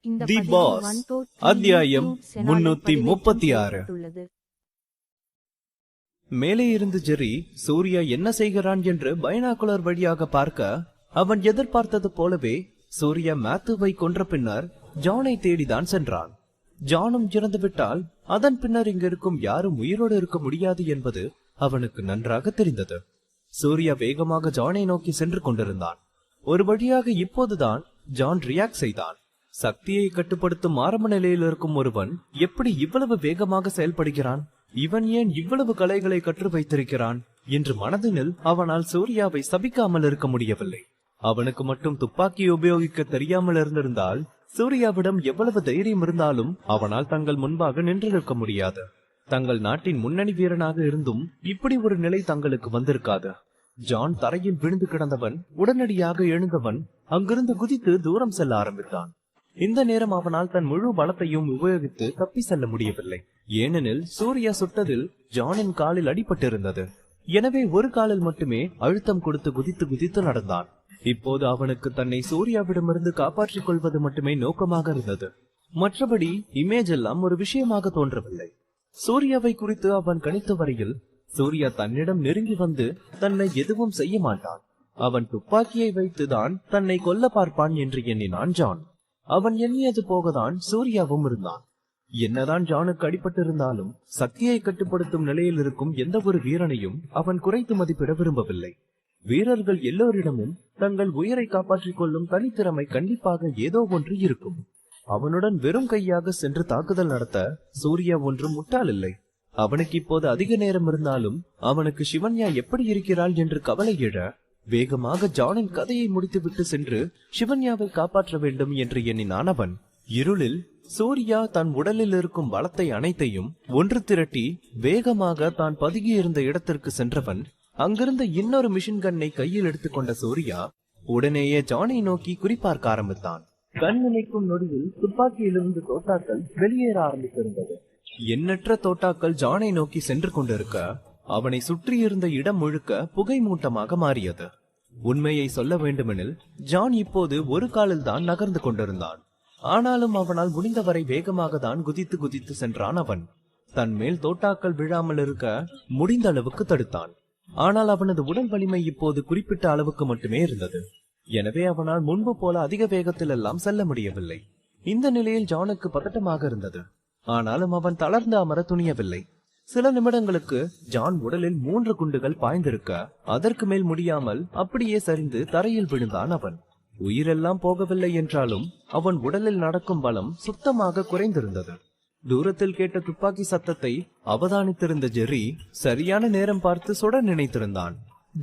தி pass அத்தியாயம் 336. மேலே இருந்து ஜெர்ரி சூர்யா என்ன செய்கிறான் என்று பைனாகுலர் வழியாக பார்க்க, அவன் எதிர்பார்த்தது போலவே சூர்யா மேத்யூவை கொன்ற பின்னர் ஜானை தேடிதான் சென்றான். ஜானும் இறந்துவிட்டால் அதன் பின்னர் இங்கிருக்கும் யாரும் உயிரோடு இருக்க முடியாது என்பது அவனுக்கு நன்றாக தெரிந்தது. சூர்யா வேகமாக ஜானை நோக்கி சென்று கொண்டிருந்தான். ஒரு வழியாக இப்போதுதான் ஜான் ரியாக்ட் செய்தான். சக்தியை கட்டுப்படுத்தும் ஆரம்ப நிலையில் இருக்கும் ஒருவன் எப்படி இவ்வளவு வேகமாக செயல்படுகிறான்? இவன் ஏன் இவ்வளவு கலைகளை கற்று வைத்திருக்கிறான் என்று மனதினில் அவனால் சூர்யாவை சபிக்காமல் இருக்க முடியவில்லை. அவனுக்கு மட்டும் துப்பாக்கி உபயோகிக்க தெரியாமல் இருந்திருந்தால் சூர்யாவிடம் எவ்வளவு தைரியம் இருந்தாலும் அவனால் தங்கள் முன்பாக நின்றிருக்க முடியாது. தங்கள் நாட்டின் முன்னணி வீரனாக இருந்தும் இப்படி ஒரு நிலை தங்களுக்கு வந்திருக்காது. ஜான் தரையில் விழுந்து கிடந்தவன் உடனடியாக எழுந்தவன் அங்கிருந்து குதித்து தூரம் செல்ல ஆரம்பித்தான். இந்த நேரம் அவனால் தன் முழு பலத்தையும் உபயோகித்து தப்பி செல்ல முடியவில்லை. ஏனெனில் சூர்யா சுட்டதில் ஜானின் காலில் அடிபட்டிருந்தது. எனவே ஒரு காலில் மட்டுமே அழுத்தம் கொடுத்து குதித்து குதித்து நடந்தான். இப்போது அவனுக்கு தன்னை சூர்யாவிடமிருந்து காப்பாற்றிக் கொள்வது மட்டுமே நோக்கமாக இருந்தது. மற்றபடி இமேஜ் எல்லாம் ஒரு விஷயமாக தோன்றவில்லை. சூர்யாவை குறித்து அவன் கணித்த வரையில் சூர்யா தன்னிடம் நெருங்கி வந்து தன்னை எதுவும் செய்ய மாட்டான். அவன் துப்பாக்கியை வைத்துதான் தன்னை கொல்ல பார்ப்பான் என்று எண்ணினான் ஜான். அவன் எண்ணியது போகத்தான் சூர்யாவும் இருந்தான். என்னதான் ஜானுக்கு அடிபட்டிருந்தாலும் சக்தியை கட்டுப்படுத்தும் நிலையில் இருக்கும் எந்த ஒரு வீரனையும் அவன் குறைத்து மதிப்பிட விரும்பவில்லை. வீரர்கள் எல்லோரிடமும் தங்கள் உயிரை காப்பாற்றிக் கொள்ளும் தனித்திறமை கண்டிப்பாக ஏதோ ஒன்று இருக்கும். அவனுடன் வெறும் கையாக சென்று தாக்குதல் நடத்த சூர்யா ஒன்றும் முட்டாள் இல்லை. அவனுக்கு இப்போது அதிக நேரம் இருந்தாலும் அவனுக்கு சிவன்யா எப்படி இருக்கிறாள் என்று கவலை எழ வேகமாக ஜானின் கதையை முடித்துவிட்டு சென்று சிவன்யாவை காப்பாற்ற வேண்டும் என்று எண்ணினான் அவன். இருளில் சூர்யா தன் உடலில் இருக்கும் பலத்தை அனைத்தையும் ஒன்று திரட்டி வேகமாக தான் பதுகியிருந்த இடத்திற்கு சென்றவன் அங்கிருந்த இன்னொரு மிஷின் கன்னை கையில் எடுத்துக்கொண்ட சூர்யா உடனேயே ஜானை நோக்கி குறிப்பார்க்க ஆரம்பித்தான். கண் நினைக்கும் நொடியில் துப்பாக்கியிலிருந்து தோட்டாக்கள் வெளியேற ஆரம்பித்திருந்தது. எண்ணற்ற தோட்டாக்கள் ஜானை நோக்கி சென்று கொண்டிருக்க அவனை சுற்றி இருந்த இடம் முழுக்க புகை மூட்டமாக மாறியது. உண்மையை சொல்ல வேண்டுமெனில் ஜான் இப்போது ஒரு காலில் தான் நகர்ந்து கொண்டிருந்தான். ஆனாலும் அவனால் முடிந்தவரை வேகமாக தான் குதித்து குதித்து சென்றான். அவன் தன் மேல் தோட்டாக்கள் விழாமல் இருக்க முடிந்த அளவுக்கு தடுத்தான். ஆனால் அவனது உடல் வலிமை இப்போது குறிப்பிட்ட அளவுக்கு மட்டுமே இருந்தது. எனவே அவனால் முன்பு போல அதிக வேகத்தில் எல்லாம் செல்ல முடியவில்லை. இந்த நிலையில் ஜானுக்கு பதட்டமாக இருந்தது. ஆனாலும் அவன் தளர்ந்து அமர துணியவில்லை. சில நிமிடங்களுக்கு ஜான் உடலில் 3 குண்டுகள் பாய்ந்திருக்க அதற்கு மேல் முடியாமல் அப்படியே சரிந்து தரையில் விழுந்தான். அவன் உயிரெல்லாம் போகவில்லை என்றாலும் அவன் உடலில் நடக்கும் பலம் சுத்தமாக குறைந்திருந்தது. தூரத்தில் கேட்ட துப்பாக்கி சத்தத்தை அவதானித்திருந்த ஜெர்ரி சரியான நேரம் பார்த்து சுட நினைத்திருந்தான்.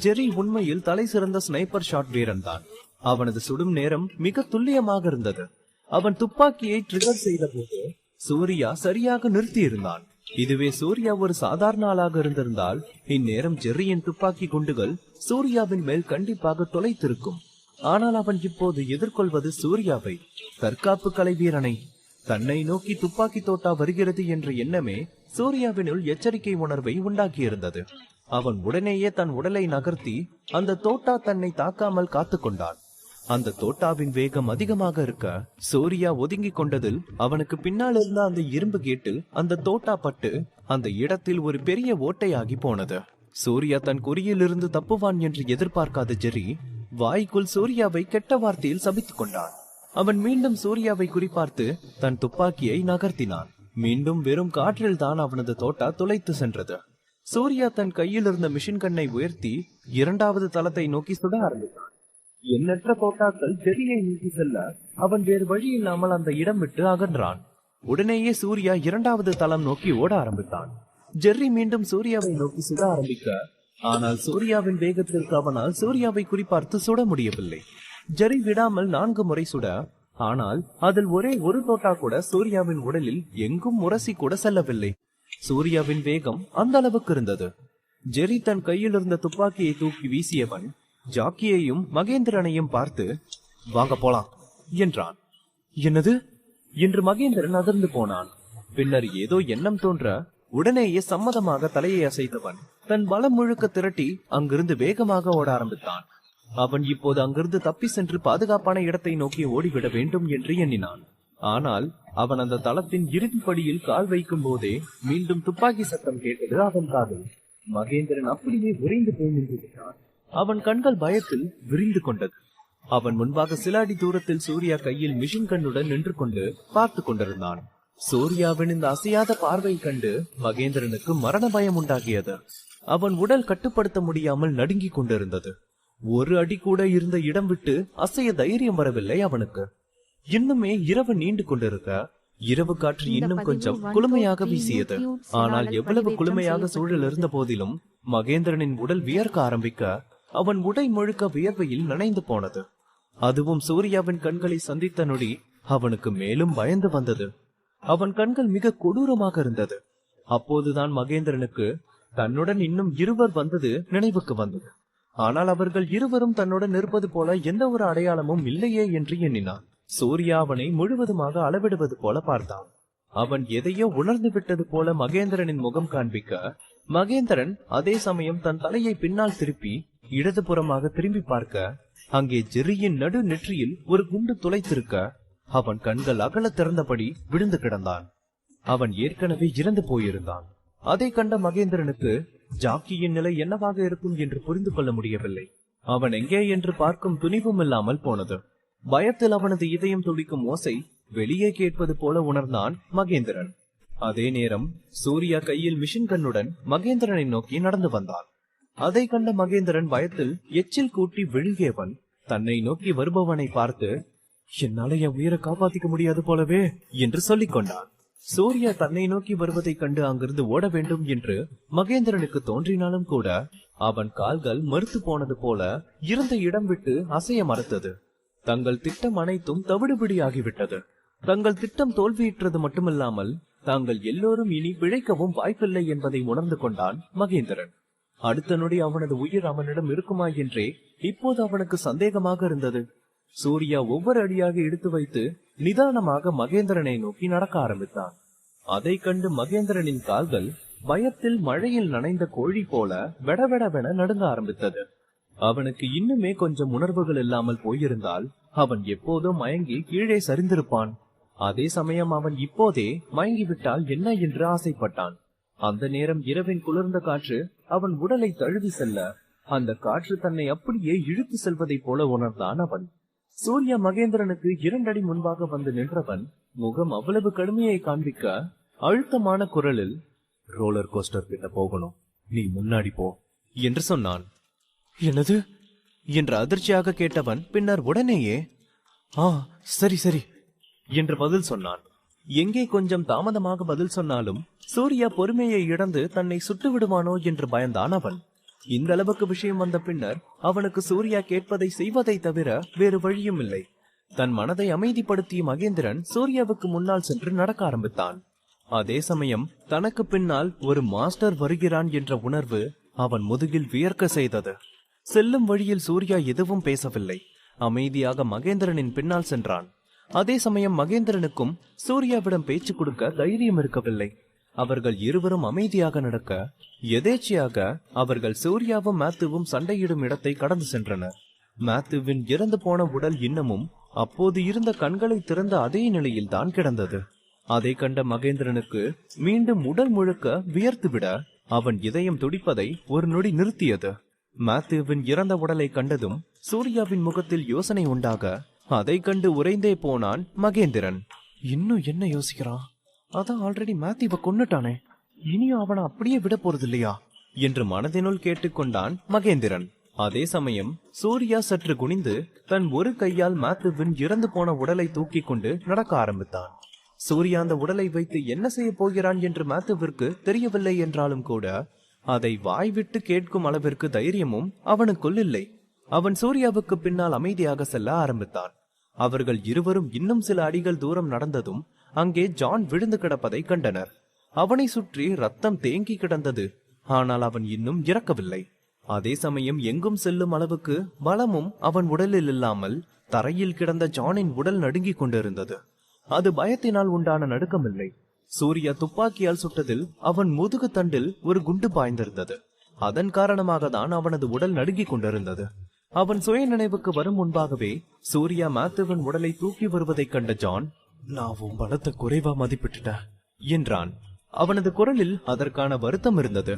ஜெர்ரி உண்மையில் தலை சிறந்த ஸ்னைப்பர் ஷாட் வீரன் தான். அவனது சுடும் நேரம் மிக துல்லியமாக இருந்தது. அவன் துப்பாக்கியை ட்ரிகர் செய்த போது சூர்யா சரியாக நிறுத்தி இருந்தான். இதுவே சூர்யா ஒரு சாதாரண ஆளாக இருந்திருந்தால் இந்நேரம் ஜெர்ரியின் துப்பாக்கி குண்டுகள் சூர்யாவின் மேல் கண்டிப்பாக தொலைத்திருக்கும். ஆனால் அவன் இப்போது எதிர்கொள்வது சூர்யாவை, தற்காப்பு கலை வீரனை. தன்னை நோக்கி துப்பாக்கி தோட்டா வருகிறது என்ற எண்ணமே சூர்யாவினுள் எச்சரிக்கை உணர்வை உண்டாக்கியிருந்தது. அவன் உடனேயே தன் உடலை நகர்த்தி அந்த தோட்டா தன்னை தாக்காமல் காத்து கொண்டான். அந்த தோட்டாவின் வேகம் அதிகமாக இருக்க சூர்யா ஒதுங்கி கொண்டதில் அவனுக்கு பின்னால் இருந்த அந்த இரும்பு கேட்டில் அந்த தோட்டா பட்டு அந்த இடத்தில் ஒரு பெரிய ஓட்டையாகி போனது. சூர்யா தன் குறியிலிருந்து தப்புவான் என்று எதிர்பார்க்காத ஜெர்ரி வாய்க்குள் சூர்யாவை கெட்ட வார்த்தையில் சபித்துக் கொண்டான். அவன் மீண்டும் சூர்யாவை குறிப்பார்த்து தன் துப்பாக்கியை நகர்த்தினான். மீண்டும் வெறும் காற்றில் தான் அவனது தோட்டா துளைத்து சென்றது. சூர்யா தன் கையில் இருந்த மிஷின் கன்னை உயர்த்தி 2வது தளத்தை நோக்கி சுட ஆரம்பித்தான். எண்ணற்ற தோட்டாக்கள் ஜெர்ரியை நீக்கி செல்ல அவன் வேறு வழி இல்லாமல் அந்த இடம் விட்டு அகன்றான். உடனேயே சூர்யா 2வது தளம் நோக்கி ஓட ஆரம்பித்தான். ஜெர்ரி மீண்டும் சூர்யாவை நோக்கி சுட ஆரம்பிக்க ஆனால் சூர்யாவின் வேகத்திற்கு அவனால் சூர்யாவை குறிப்பார்த்து சுட முடியவில்லை. ஜெர்ரி விடாமல் 4 முறை சுட, ஆனால் அதில் ஒரே ஒரு தோட்டா கூட சூர்யாவின் உடலில் எங்கும் உரசி கூட செல்லவில்லை. சூர்யாவின் வேகம் அந்த அளவுக்கு இருந்தது. ஜெர்ரி தன் கையில் இருந்த துப்பாக்கியை தூக்கி வீசியவன் ஜாக்கியையும் மகேந்திரனையும் பார்த்து வாங்க போலாம் என்றான். என்னது என்று மகேந்திரன் அதிர்ந்து போனான். பின்னர் ஏதோ எண்ணம் தோன்ற உடனேயே சம்மதமாக தலையை அசைத்தவன் தன் பலம் முழுக்க திரட்டி அங்கிருந்து வேகமாக ஓட ஆரம்பித்தான். அவன் இப்போது அங்கிருந்து தப்பி சென்று பாதுகாப்பான இடத்தை நோக்கி ஓடிவிட வேண்டும் என்று எண்ணினான். ஆனால் அவன் அந்த தளத்தின் இறுதிப்படியில் கால் வைக்கும் போதே மீண்டும் துப்பாக்கி சத்தம் கேட்டது அவன் காதில். மகேந்திரன் அப்படியே உறைந்து போய் நின்று விட்டான். அவன் கண்கள் பயத்தில் விரிந்து கொண்டது. அவன் முன்பாக சில அடி தூரத்தில் சூர்யா கையில் மிஷின் கண்ணுடன் நின்று கொண்டு பார்த்து கொண்டிருந்தான். சூர்யாவின் இந்த அசையாத பார்வை கண்டு மகேந்திரனுக்கு மரண பயம் உண்டாகியது. அவன் உடல் கட்டுப்படுத்த முடியாமல் நடுங்கிக் கொண்டிருந்தது. ஒரு அடி கூட இருந்த இடம் விட்டு அசைய தைரியம் வரவில்லை அவனுக்கு. இன்னுமே இரவு நீண்டு கொண்டிருக்க இரவு காற்று இன்னும் கொஞ்சம் குளுமையாக வீசியது. ஆனால் எவ்வளவு குளுமையாக சூழல் இருந்த போதிலும் மகேந்திரனின் உடல் வியர்க்க ஆரம்பிக்க அவன் உடை முழுக்க வியர்வையில் நனைந்து போனது. அதுவும் சூர்யாவின் கண்களை சந்தித்த நொடி அவனுக்கு மேலும் பயந்து வந்தது. அவன் கண்கள் மிக கொடூரமாக இருந்தது. அப்போதுதான் மகேந்திரனுக்கு தன்னுடன் இன்னும் இருவர் வந்தது நினைவுக்கு வந்தது. ஆனால் அவர்கள் இருவரும் தன்னுடன் இருப்பது போல எந்த ஒரு அடையாளமும் இல்லையே என்று எண்ணினான். சூர்யா அவனை முழுவதுமாக அளவிடுவது போல பார்த்தான். அவன் எதையோ உணர்ந்து விட்டது போல மகேந்திரனின் முகம் காண்பிக்க மகேந்திரன் அதே சமயம் தன் தலையை பின்னால் திருப்பி இடதுபுறமாக திரும்பி பார்க்க அங்கே ஜெர்ரியின் நடு நெற்றியில் ஒரு குண்டு துளைத்திருக்க அவன் கண்கள் அகல திறந்தபடி விழுந்து கிடந்தான். அவன் ஏற்கனவே இறந்து போயிருந்தான். அதை கண்ட மகேந்திரனுக்கு ஜாக்கியின் நிலை என்னவாக இருக்கும் என்று புரிந்து கொள்ள முடியவில்லை. அவன் எங்கே என்று பார்க்கும் துணிவும் இல்லாமல் போனது. பயத்தில் அவனது இதயம் துடிக்கும் ஓசை வெளியே கேட்பது போல உணர்ந்தான் மகேந்திரன். அதே நேரம் சூர்யா கையில் மிஷின் கண்ணுடன் மகேந்திரனை நோக்கி நடந்து வந்தான். அதை கண்ட மகேந்திரன் பயத்தில் எச்சில் கூட்டி விழுங்கியவன் தன்னை நோக்கி வருபவனை பார்த்து, என்னால என் உயிரை காப்பாத்திக்க முடியாது போலவே என்று சொல்லிக் கொண்டான். சூர்யா தன்னை நோக்கி வருவதை கண்டு அங்கிருந்து ஓட வேண்டும் என்று மகேந்திரனுக்கு தோன்றினாலும் கூட அவன் கால்கள் மறுத்து போனது போல இருந்த இடம் விட்டு அசைய மறுத்தது. தங்கள் திட்டம் அனைத்தும் தவிடுபடியாகிவிட்டது. தங்கள் திட்டம் தோல்வியுற்றது மட்டுமில்லாமல் தாங்கள் எல்லோரும் இனி பிழைக்கவும் வாய்ப்பில்லை என்பதை உணர்ந்து கொண்டான் மகேந்திரன். அடுத்த நொடி அவனது உயிர் அவனிடம் இருக்குமா என்றே இப்போது அவனுக்கு சந்தேகமாக இருந்தது. சூர்யா ஒவ்வொரு அடியாக எடுத்து வைத்து நிதானமாக மகேந்திரனை நோக்கி நடக்க ஆரம்பித்தான். அதை கண்டு மகேந்திரனின் கால்கள் பயத்தில் மழையில் நனைந்த கோழி போல வெடவெடவென நடுங்க ஆரம்பித்தது. அவனுக்கு இன்னுமே கொஞ்சம் உணர்வுகள் இல்லாமல் போயிருந்தால் அவன் எப்போதும் மயங்கி கீழே சரிந்திருப்பான். அதே சமயம் அவன் இப்போதே மயங்கிவிட்டால் என்ன என்று ஆசைப்பட்டான். அந்த நேரம் இரவின் குளிர்ந்த காற்று அவன் உடலை தழுவி செல்ல அந்த காற்று தன்னை அப்படியே இழுத்து செல்வதை போல உணர்ந்தான் அவன். சூர்யா மகேந்திரனுக்கு 2 அடி முன்பாக வந்து நின்றவன் முகம் அவ்வளவு கடுமையை காண்பிக்க அழுத்தமான குரலில், ரோலர் கோஸ்டர் கிட்ட போகணும், நீ முன்னாடி போ என்று சொன்னான். என்னது என்று அதிர்ச்சியாக கேட்டவன் பின்னர் உடனேயே சரி சரி என்று பதில் சொன்னான். எங்கே கொஞ்சம் தாமதமாக பதில் சொன்னாலும் சூர்யா பொறுமையை இழந்து தன்னை சுட்டு விடுவானோ என்று பயந்தான் அவன். இந்த அளவுக்கு விஷயம் வந்த பின்னர் அவனுக்கு சூர்யா கேட்பதை செய்வதை தவிர வேறு வழியும் இல்லை. தன் மனதை அமைதிப்படுத்திய மகேந்திரன் சூர்யாவுக்கு முன்னால் சென்று நடக்க ஆரம்பித்தான். அதே சமயம் தனக்கு பின்னால் ஒரு மாஸ்டர் வருகிறான் என்ற உணர்வு அவன் முதுகில் வியர்க்க செய்தது. செல்லும் வழியில் சூர்யா எதுவும் பேசவில்லை. அமைதியாக மகேந்திரனின் பின்னால் சென்றான். அதே சமயம் மகேந்திரனுக்கும் சூர்யாவிடம் பேச்சு கொடுக்க தைரியம் இருக்கவில்லை. அவர்கள் இருவரும் அமைதியாக நடக்க எதேச்சையாக அவர்கள் சூர்யாவும் மேத்யூவும் சண்டையிடும் இடத்தை கடந்து சென்றனர். மேத்யூவின் இறந்து போன உடல் இன்னமும் அப்போது இருந்த கண்களை திறந்த அதே நிலையில் தான் கிடந்தது. அதை கண்ட மகேந்திரனுக்கு மீண்டும் உடல் முழுக்க வியர்த்துவிட அவன் இதயம் துடிப்பதை ஒரு நொடி நிறுத்தியது. மேத்யூவின் இறந்த உடலை கண்டதும் சூர்யாவின் முகத்தில் யோசனை உண்டாக அதை கண்டு உறைந்தே போனான் மகேந்திரன். இன்னும் என்ன யோசிக்கிறான்? அதான் ஆல்ரெடி மேத்யூவை கொன்னுட்டானே, இனியும் அவனை அப்படியே விட போறது இல்லையா என்று மனதினுள் கேட்டுக்கொண்டான் மகேந்திரன். அதே சமயம் சூர்யா சற்று குனிந்து தன் ஒரு கையால் மேத்யூவின் இறந்து போன உடலை தூக்கி கொண்டு நடக்க ஆரம்பித்தான். சூர்யா அந்த உடலை வைத்து என்ன செய்ய போகிறான் என்று மேத்யூவிற்கு தெரியவில்லை என்றாலும் கூட அதை வாய்விட்டு கேட்கும் அளவிற்கு தைரியமும் அவனுக்குள் இல்லை. அவன் சூர்யாவுக்கு பின்னால் அமைதியாக செல்ல ஆரம்பித்தான். அவர்கள் இருவரும் இன்னும் சில அடிகள் தூரம் நடந்ததும் அங்கே ஜான் விழுந்து கிடப்பதை கண்டனர். அவனை சுற்றி ரத்தம் தேங்கி கிடந்தது. ஆனால் அவன் இன்னும் இறக்கவில்லை. அதே சமயம் எங்கும் செல்லும் அளவுக்கு பலமும் அவன் உடலில் இல்லாமல் தரையில் கிடந்த ஜானின் உடல் நடுங்கிக் கொண்டிருந்தது. அது பயத்தினால் உண்டான நடுக்கமில்லை. சூர்யா துப்பாக்கியால் சுட்டதில் அவன் முதுகு தண்டில் ஒரு குண்டு பாய்ந்திருந்தது. அதன் காரணமாக தான் அவனது உடல் நடுங்கிக் கொண்டிருந்தது. அவன் சுய நினைவுக்கு வரும் முன்பாகவே சூர்யா மேத்யூவின் உடலை தூக்கி வருவதைக் கண்ட ஜான் நான் உன் பலத்தை குறைவா மதிப்பிட்டுட்டேன் என்றான். அவனது குரலில் அதற்கான வருத்தம் இருந்தது.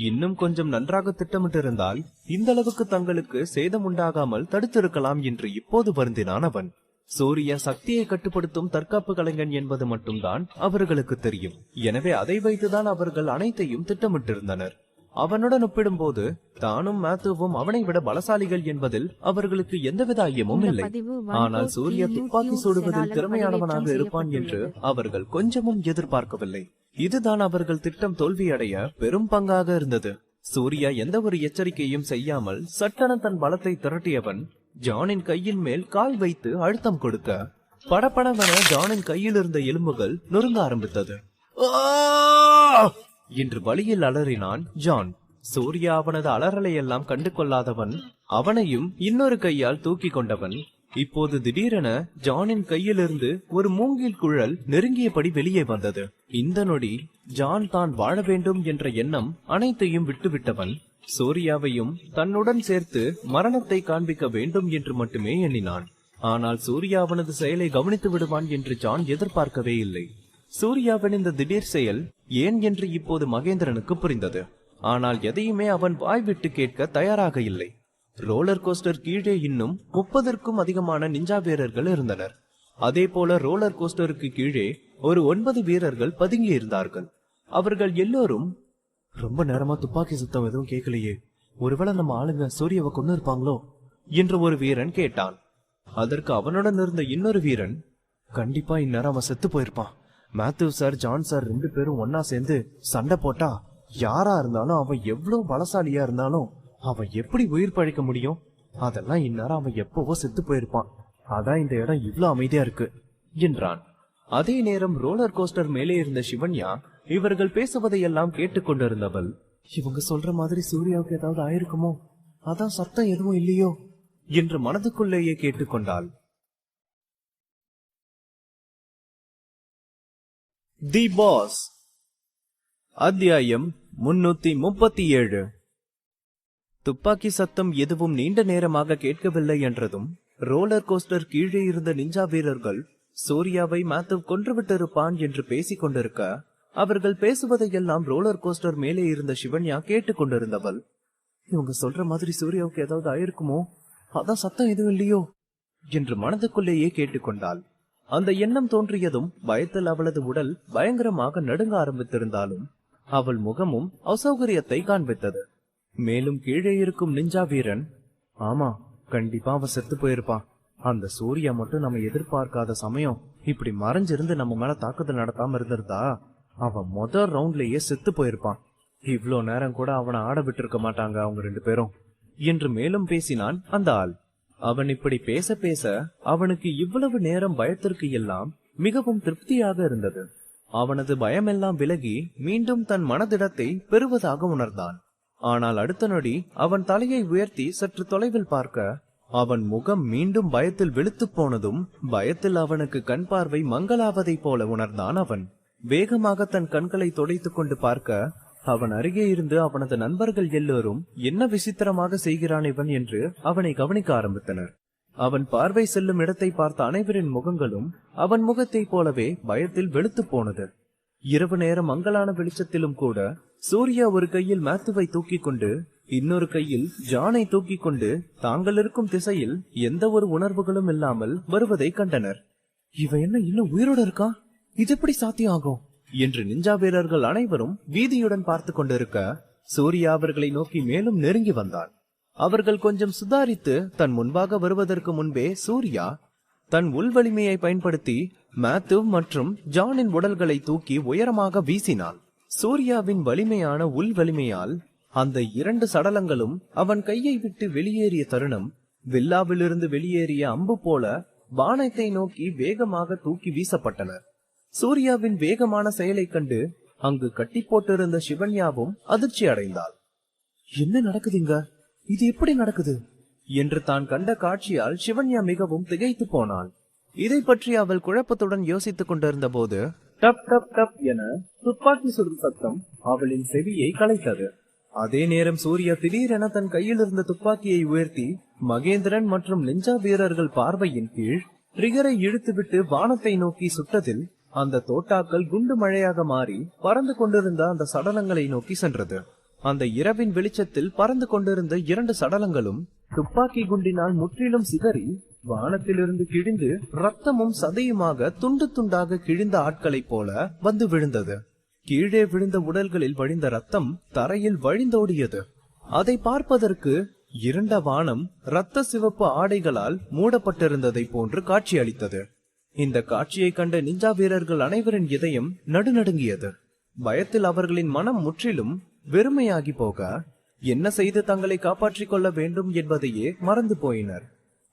இன்னும் கொஞ்சம் நன்றாக திட்டமிட்டிருந்தால் இந்த அளவுக்கு தங்களுக்கு சேதம் உண்டாகாமல் தடுத்திருக்கலாம் என்று இப்போது வருந்தினான் அவன். சூர்யா சக்தியை கட்டுப்படுத்தும் தற்காப்பு கலைஞன் என்பது மட்டும்தான் அவர்களுக்கு தெரியும். எனவே அதை வைத்துதான் அவர்கள் அனைத்தையும் திட்டமிட்டிருந்தனர். அவனுடன் ஒப்பிடும்போது தானும் மேத்யூவும் அவனை விட பலசாலிகள் என்பதில் அவர்களுக்கு எந்தவித ஐயமும் இல்லை. ஆனால் சூர்யா துப்பாக்கி சூடுவதில் திறமையானவனாக இருப்பான் என்று அவர்கள் கொஞ்சமும் எதிர்பார்க்கவில்லை. இதுதான் அவர்கள் திட்டம் தோல்வியடைய பெரும் பங்காக இருந்தது. சூர்யா எந்த ஒரு எச்சரிக்கையும் செய்யாமல் சட்டென தன் பலத்தை திரட்டியவன் ஜானின் கையின் மேல் கால் வைத்து அழுத்தம் கொடுக்க படபடவென ஜானின் கையில் இருந்த எலும்புகள் நொறுங்க ஆரம்பித்தது. என்று வழியில் அலறினான் ஜான். சூர்யா அவனது அலறலை எல்லாம் கண்டு கொள்ளாதவன் அவனையும் இன்னொரு கையால் தூக்கி கொண்டவன் இப்போது திடீரென ஜானின் கையிலிருந்து ஒரு மூங்கில் குழல் நெருங்கியபடி வெளியே வந்தது. இந்த நொடி ஜான் தான் வாழ வேண்டும் என்ற எண்ணம் அனைத்தையும் விட்டுவிட்டவன் சூர்யாவையும் தன்னுடன் சேர்த்து மரணத்தை காண்பிக்க வேண்டும் என்று மட்டுமே எண்ணினான். ஆனால் சூர்யா அவனது செயலை கவனித்து விடுவான் என்று ஜான் எதிர்பார்க்கவே இல்லை. சூர்யாவின் இந்த திடீர் செயல் ஏன் என்று இப்போது மகேந்திரனுக்கு புரிந்தது. ஆனால் எதையுமே அவன் வாய்விட்டு கேட்க தயாராக இல்லை. ரோலர் கோஸ்டர் கீழே இன்னும் 30க்கும் அதிகமான நிஞ்சா வீரர்கள் இருந்தனர். அதே போல ரோலர் கோஸ்டருக்கு கீழே ஒரு 9 வீரர்கள் பதுங்கி இருந்தார்கள். அவர்கள் எல்லோரும் ரொம்ப நேரமா துப்பாக்கி சுத்தம் எதுவும் கேட்கலையே, ஒருவேளை நம்ம ஆளுங்க சூர்யாவை கொண்டு இருப்பாங்களோ என்று ஒரு வீரன் கேட்டான். அதற்கு அவனுடன் இருந்த இன்னொரு வீரன், கண்டிப்பா இந்நேரம் அவன் செத்து போயிருப்பான். மேத்யூ சார் ஜான் சார் 2 பேரும் ஒன்னா சேர்ந்து சண்டை போட்டா யாரா இருந்தாலும் அவன் எவ்வளவு பலசாலியா இருந்தாலும் அவன் எப்படி உயிர் பழைக்க முடியும்? அதெல்லாம் இந்நேரம் அவன் எப்பவோ செத்து போயிருப்பான். அதான் இந்த இடம் இவ்வளவு அமைதியா இருக்கு என்றான். அதே நேரம் ரோலர் கோஸ்டர் மேலே இருந்த சிவன்யா இவர்கள் பேசுவதையெல்லாம் கேட்டுக்கொண்டிருந்தவள், இவங்க சொல்ற மாதிரி சூர்யாவுக்கு ஏதாவது ஆயிருக்குமோ, அதான் சத்தம் எதுவும் இல்லையோ என்று மனதுக்குள்ளேயே கேட்டுக்கொண்டாள். தி பாஸ் அத்தியாயம் 337. துப்பாக்கி சத்தம் எதுவும் நீண்ட நேரமாக கேட்கவில்லை என்றதும் ரோலர் கோஸ்டர் கீழே இருந்த நிஞ்சா வீரர்கள் சூர்யாவை மேத்யூ கொன்றுவிட்டிருப்பான் என்று பேசிக் கொண்டிருக்க அவர்கள் பேசுவதையெல்லாம் ரோலர் கோஸ்டர் மேலே இருந்த சிவன்யா கேட்டுக்கொண்டிருந்தவள், இவங்க சொல்ற மாதிரி சூர்யாவுக்கு ஏதாவது ஆயிருக்குமோ, அதான் சத்தம் எதுவும் இல்லையோ என்று மனதுக்குள்ளேயே கேட்டுக்கொண்டாள். அந்த எண்ணம் தோன்றியதும் பயத்தில் அவளது உடல் பயங்கரமாக நடுங்க ஆரம்பித்திருந்தாலும் அவள் முகமும் அசௌகரியத்தை காண்பித்தது. மேலும் கீழே இருக்கும் நிஞ்சா வீரன், ஆமா கண்டிப்பா அவன் செத்து போயிருப்பான். அந்த சூர்யா மட்டும் நம்ம எதிர்பார்க்காத சமயம் இப்படி மறைஞ்சிருந்து நம்ம மேல தாக்குதல் நடத்தாம இருந்திருந்தா அவன் முதல் ரவுண்ட்லயே செத்து போயிருப்பான். இவ்ளோ நேரம் கூட அவனை ஆட விட்டு இருக்க மாட்டாங்க அவங்க 2 பேரும் என்று மேலும் பேசினான் அந்த ஆள். அவன் இப்படி பேச பேச அவனுக்கு இவ்வளவு நேரம் பயத்திற்கு எல்லாம் மிகவும் திருப்தியாக இருந்தது. அவனது பயமெல்லாம் விலகி மீண்டும் தன் மனதிடத்தை பெறுவதாக உணர்ந்தான். ஆனால் அடுத்த நொடி அவன் தலையை உயர்த்தி சற்று தொலைவில் பார்க்க அவன் முகம் மீண்டும் பயத்தில் வெளுத்து போனதும் பயத்தில் அவனுக்கு கண் பார்வை மங்கலாவதை போல உணர்ந்தான். அவன் வேகமாக தன் கண்களை துடைத்துக் கொண்டு பார்க்க அவன் அருகே இருந்து அவனது நண்பர்கள் எல்லோரும் என்ன விசித்திரமாக செய்கிறான் இவன் என்று அவனை கவனிக்க ஆரம்பித்தனர். அவன் பார்வை செல்லும் இடத்தை பார்த்த அனைவரின் முகங்களும் அவன் முகத்தை போலவே பயத்தில் வெளுத்து போனது. இரவு நேரம் மங்கலான வெளிச்சத்திலும் கூட சூர்யா ஒரு கையில் மேத்யூவை தூக்கி கொண்டு இன்னொரு கையில் ஜானை தூக்கி கொண்டு தாங்கள் இருக்கும் திசையில் எந்த ஒரு உணர்வுகளும் இல்லாமல் வருவதை கண்டனர். இவன் என்ன இன்னும் உயிரோடு இருக்கான்? இது எப்படி சாத்தியம் ஆகும் என்று நிஞ்சா வீரர்கள் அனைவரும் வீதியுடன் பார்த்து கொண்டிருக்க சூர்யா அவர்களை நோக்கி மேலும் நெருங்கி வந்தான். அவர்கள் கொஞ்சம் சுதாரித்து தன் முன்பாக வருவதற்கு முன்பே சூர்யா தன் உள் வலிமையை பயன்படுத்தி மேத்யூ மற்றும் ஜானின் உடல்களை தூக்கி உயரமாக வீசினான். சூர்யாவின் வலிமையான உள் வலிமையால் அந்த 2 சடலங்களும் அவன் கையை விட்டு வெளியேறிய தருணம் வில்லாவிலிருந்து வெளியேறிய அம்பு போல வானத்தை நோக்கி வேகமாக தூக்கி வீசப்பட்டனர். சூர்யாவின் வேகமான செயலை கண்டு அங்கு கட்டி போட்டிருந்த சிவன்யாவும் அதிர்ச்சி அடைந்தாள். என்ன நடக்குதுங்க? இது எப்படி நடக்குது என்று தான் கண்ட காட்சியால் சிவன்யா மிகவும் திகைத்து போனாள். இதை பற்றி அவள் குழப்பத்துடன் யோசித்துக் கொண்டிருந்த போது டப் டப் டப் என துப்பாக்கி சுடும் சத்தம் அவளின் செவியை கலைத்தது. அதே நேரம் சூர்யா திடீரென தன் கையில் இருந்த துப்பாக்கியை உயர்த்தி மகேந்திரன் மற்றும் நிஞ்சா வீரர்கள் பார்வையின் கீழ் ட்ரிகரை இழுத்துவிட்டு வானத்தை நோக்கி சுட்டதில் அந்த தோட்டாக்கள் குண்டு மழையாக மாறி பறந்து கொண்டிருந்த அந்த சடலங்களை நோக்கி சென்றது. அந்த இரவின் வெளிச்சத்தில் பறந்து கொண்டிருந்த 2 சடலங்களும் துப்பாக்கி குண்டினால் முற்றிலும் சிதறி வானத்திலிருந்து கிழிந்து ரத்தமும் சதையுமாக துண்டு துண்டாக கிழிந்த ஆட்களைப் போல வந்து விழுந்தது. கீழே விழுந்த உடல்களில் வழிந்த ரத்தம் தரையில் வழிந்தோடியது. அதை பார்ப்பதற்கு இருண்ட வானம் இரத்த சிவப்பு ஆடைகளால் மூடப்பட்டிருந்ததை போன்று காட்சியளித்தது. இந்த காட்சியை கண்ட நிஞ்சா வீரர்கள் அனைவரின் இதயம் நடுநடுங்கியது. பயத்தில் அவர்களின் மனம் முற்றிலும் வெறுமையாகி போக என்ன செய்து தங்களை காப்பாற்றிக் கொள்ள வேண்டும் என்பதையே மறந்து போயினர்.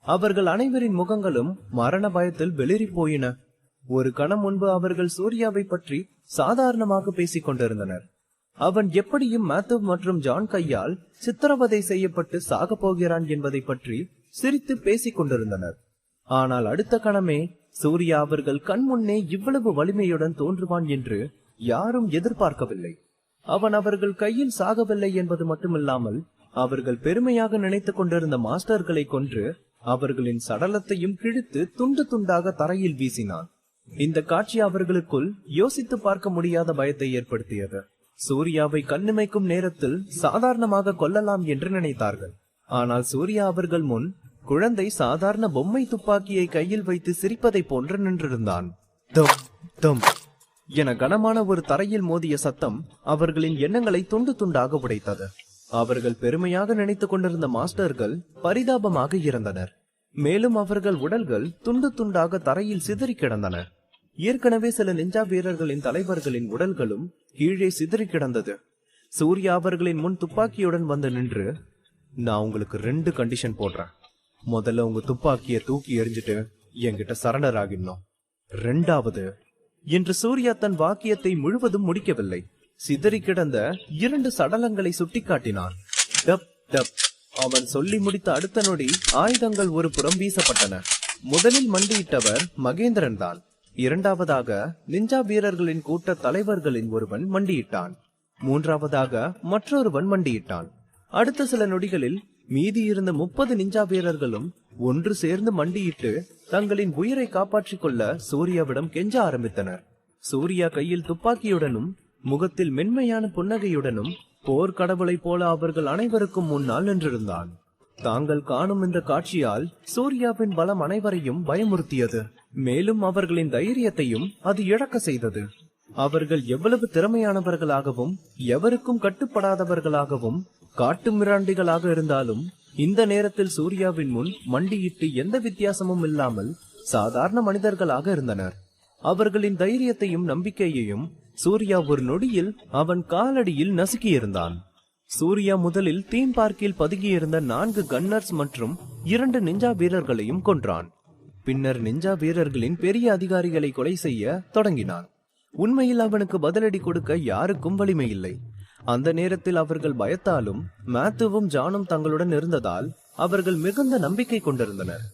அவர்கள் அனைவரின் முகங்களும் மரண பயத்தில் வெளிரி போயின. ஒரு கணம் முன்பு அவர்கள் சூர்யாவை பற்றி சாதாரணமாக பேசிக் கொண்டிருந்தனர். அவன் எப்படியும் மேத்யூ மற்றும் ஜான் கையால் சித்திரவதை செய்யப்பட்டு சாக போகிறான் என்பதை பற்றி சிரித்து பேசிக் கொண்டிருந்தனர். ஆனால் அடுத்த கணமே சூர்யா அவர்கள் கண் முன்னே இவ்வளவு வலிமையுடன் தோன்றுவான் என்று யாரும் எதிர்பார்க்கவில்லை. அவன் அவர்கள் கையில் சாகவில்லை என்பது மட்டுமில்லாமல் அவர்கள் பெருமையாக நினைத்துக் கொண்டிருந்த மாஸ்டர்களை கொன்று அவர்களின் சடலத்தையும் கிழித்து துண்டு துண்டாக தரையில் வீசினான். இந்த காட்சி அவர்களுக்குள் யோசித்து பார்க்க முடியாத பயத்தை ஏற்படுத்தியது. சூர்யாவை கண்ணிமைக்கும் நேரத்தில் சாதாரணமாக கொல்லலாம் என்று நினைத்தார்கள். ஆனால் சூர்யா அவர்கள் முன் குழந்தை சாதாரண பொம்மை துப்பாக்கியை கையில் வைத்து சிரிப்பதை போன்று நின்றிருந்தான். தம் தம் என கனமான ஒரு தரையில் மோதிய சத்தம் அவர்களின் எண்ணங்களை துண்டு துண்டாக உடைத்தது. அவர்கள் பெருமையாக நினைத்துக் கொண்டிருந்த மாஸ்டர்கள் பரிதாபமாக இறந்தனர். மேலும் அவர்கள் உடல்கள் துண்டு துண்டாக தரையில் சிதறி கிடந்தன. ஏற்கனவே சில நிஞ்சா வீரர்களின் தலைவர்களின் உடல்களும் கீழே சிதறி கிடந்தது. சூர்யா அவர்களின் முன் துப்பாக்கியுடன் வந்து நின்று, நான் உங்களுக்கு 2 கண்டிஷன் போடுறேன். முதல்ல உங்க துப்பாக்கிய தூக்கி எறிஞ்சிட்டு என்கிட்ட சரண்டர் ஆகிடணும். 2வது என்று சூர்யா தன் வாக்கியத்தை முழுவதும் முடிக்கவில்லை. சிதறி கிடந்த 2 சடலங்களை சுட்டிக்காட்டினான். Dub dub. அவன் சொல்லி முடித்த அடுத்த நொடி ஆயுதங்கள் ஒரு புறம் வீசப்பட்டன. முதலில் மண்டியிட்டவர் மகேந்திரன் தான். இரண்டாவதாக நிஞ்சா வீரர்களின் கூட்ட தலைவர்களின் ஒருவன் மண்டியிட்டான். மூன்றாவதாக மற்றொருவன் மண்டியிட்டான். அடுத்த சில நொடிகளில் மீதி இருந்த 30 நிஞ்சா வீரர்களும் ஒன்று சேர்ந்து மண்டியிட்டு தங்களின் உயிரை காப்பாற்றிக் கொள்ள சூர்யாவிடம் கெஞ்ச ஆரம்பித்தனர். சூர்யா கையில் துப்பாக்கியுடனும் முகத்தில் மென்மையான புன்னகையுடனும் போர் கடவுளை போல அவர்கள் அனைவருக்கும் முன்னால் நின்றிருந்தான். தாங்கள் காணும் இந்த காட்சியால் சூர்யாவின் பலம் அனைவரையும் பயமுறுத்தியது. மேலும் அவர்களின் தைரியத்தையும் அது இழக்க செய்தது. அவர்கள் எவ்வளவு திறமையானவர்களாகவும் எவருக்கும் கட்டுப்படாதவர்களாகவும் காட்டு மிராண்டிகளாக இருந்தாலும் இந்த நேரத்தில் சூர்யாவின் முன் மண்டியிட்டு எந்த வித்தியாசமும் இல்லாமல் சாதாரண மனிதர்களாக இருந்தனர். அவர்களின் தைரியத்தையும் நம்பிக்கையையும் சூர்யா ஒரு நொடியில் அவன் காலடியில் நசுக்கியிருந்தான். சூர்யா முதலில் தீம் பார்க்கில் பதுங்கியிருந்த 4 கன்னர்ஸ் மற்றும் 2 நிஞ்சா வீரர்களையும் கொன்றான். பின்னர் நிஞ்சா வீரர்களின் பெரிய அதிகாரிகளை கொலை செய்ய தொடங்கினான். உண்மையில் அவனுக்கு பதிலடி கொடுக்க யாருக்கும் வலிமை இல்லை. அந்த நேரத்தில் அவர்கள் பயத்தாலும் மேத்யூவும் ஜானும் தங்களுடன் இருந்ததால் அவர்கள் மிகுந்த நம்பிக்கை கொண்டிருந்தனர்.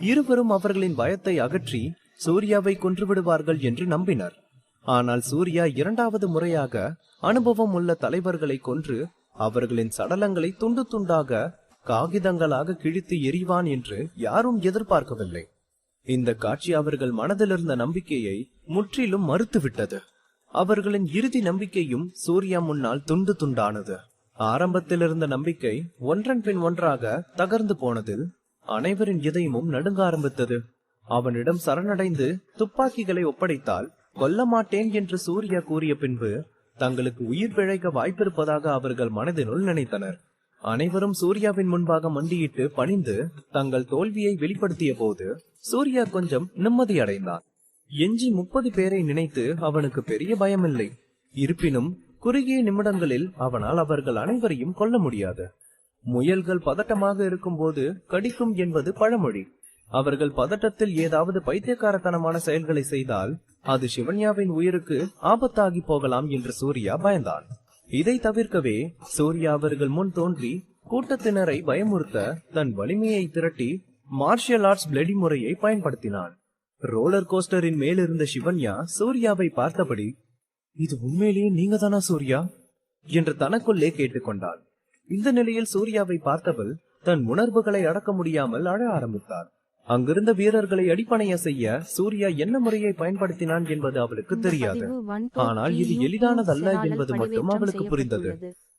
இருவரும் அவர்களின் பயத்தை அகற்றி சூர்யாவை கொன்றுவிடுவார்கள் என்று நம்பினர். ஆனால் சூர்யா 2வது முறையாக அனுபவம் உள்ள தலைவர்களை கொன்று அவர்களின் சடலங்களை துண்டு துண்டாக காகிதங்களாக கிழித்து எறிவான் என்று யாரும் எதிர்பார்க்கவில்லை. இந்த காட்சி அவர்கள் மனதில் இருந்த நம்பிக்கையை முற்றிலும் மறுத்துவிட்டது. அவர்களின் இறுதி நம்பிக்கையும் சூர்யா முன்னால் துண்டு துண்டானது. ஆரம்பத்தில் இருந்த நம்பிக்கை ஒன்றன் பின் ஒன்றாக தகர்ந்து போனதில் அனைவரின் இதயமும் நடுங்க ஆரம்பித்தது. அவனிடம் சரணடைந்து துப்பாக்கிகளை ஒப்படைத்தால் கொல்ல மாட்டேன் என்று சூர்யா கூறிய பின்பு தங்களுக்கு உயிர் பிழைக்க வாய்ப்பிருப்பதாக அவர்கள் மனதினுள் நினைத்தனர். அனைவரும் சூர்யாவின் முன்பாக மண்டியிட்டு பணிந்து தங்கள் தோல்வியை வெளிப்படுத்திய போது சூர்யா கொஞ்சம் நிம்மதி அடைந்தான். எஞ்சி 30 பேரை நினைத்து அவனுக்கு பெரிய பயமில்லை. இருப்பினும் குறுகிய நிமிடங்களில் அவனால் அவர்கள் அனைவரையும் கொல்ல முடியாது. முயல்கள் பதட்டமாக இருக்கும் போது கடிக்கும் என்பது பழமொழி. அவர்கள் பதட்டத்தில் ஏதாவது பைத்தியக்காரத்தனமான செயல்களை செய்தால் அது சிவன்யாவின் உயிருக்கு ஆபத்தாகி போகலாம் என்று சூர்யா பயந்தான். இதை தவிர்க்கவே சூர்யா அவர்கள் முன் தோன்றி கூட்டத்தினரை பயமுறுத்த தன் வலிமையை திரட்டி மார்ஷியல் ஆர்ட்ஸ் பிளடி முறையை பயன்படுத்தினான். ரோலர் கோஸ்டரின் மேலிருந்த சிவன்யா சூர்யாவை பார்த்தபடி, இது உண்மையிலேயே நீங்க தானா சூர்யா என்று தனக்குள்ளே கேட்டுக்கொண்டாள். இந்த நிலையில் சூர்யாவை பார்த்தவள் தன் உணர்வுகளை அடக்க முடியாமல் அழ ஆரம்பித்தாள். அங்கிருந்த வீரர்களை அடிப்பணைய செய்ய சூர்யா என்ன முறையை பயன்படுத்தினான் என்பது அவளுக்கு தெரியாது. ஆனால் இது எளிதானதல்ல என்பது மட்டும் அவளுக்கு புரிந்தது.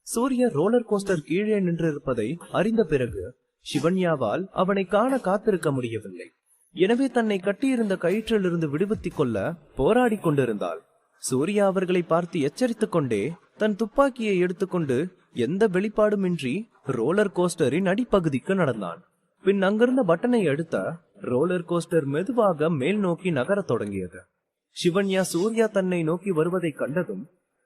சூர்யா ரோலர் கோஸ்டர் கீழே நின்றிருப்பதை அறிந்த பிறகு சிவன்யாவால் அவனை காண காத்திருக்க முடியவில்லை. எனவே தன்னை கட்டியிருந்த கயிற்றிலிருந்து விடுவித்துக் கொள்ள போராடி கொண்டிருந்தாள். சூர்யா அவர்களை பார்த்து எச்சரித்துக் கொண்டே தன் துப்பாக்கியை எடுத்துக்கொண்டு எந்த வெளிப்பாடுமின்றி ரோலர் கோஸ்டரின் அடிப்பகுதிக்கு நடந்தான். பின் அங்கிருந்த பட்டனை அழுத்த ரோலர் கோஸ்டர் மெதுவாக மேல் நோக்கி நகரத் தொடங்கியது. சிவன்யா சூர்யா தன்னை நோக்கி வருவதை கண்டதும்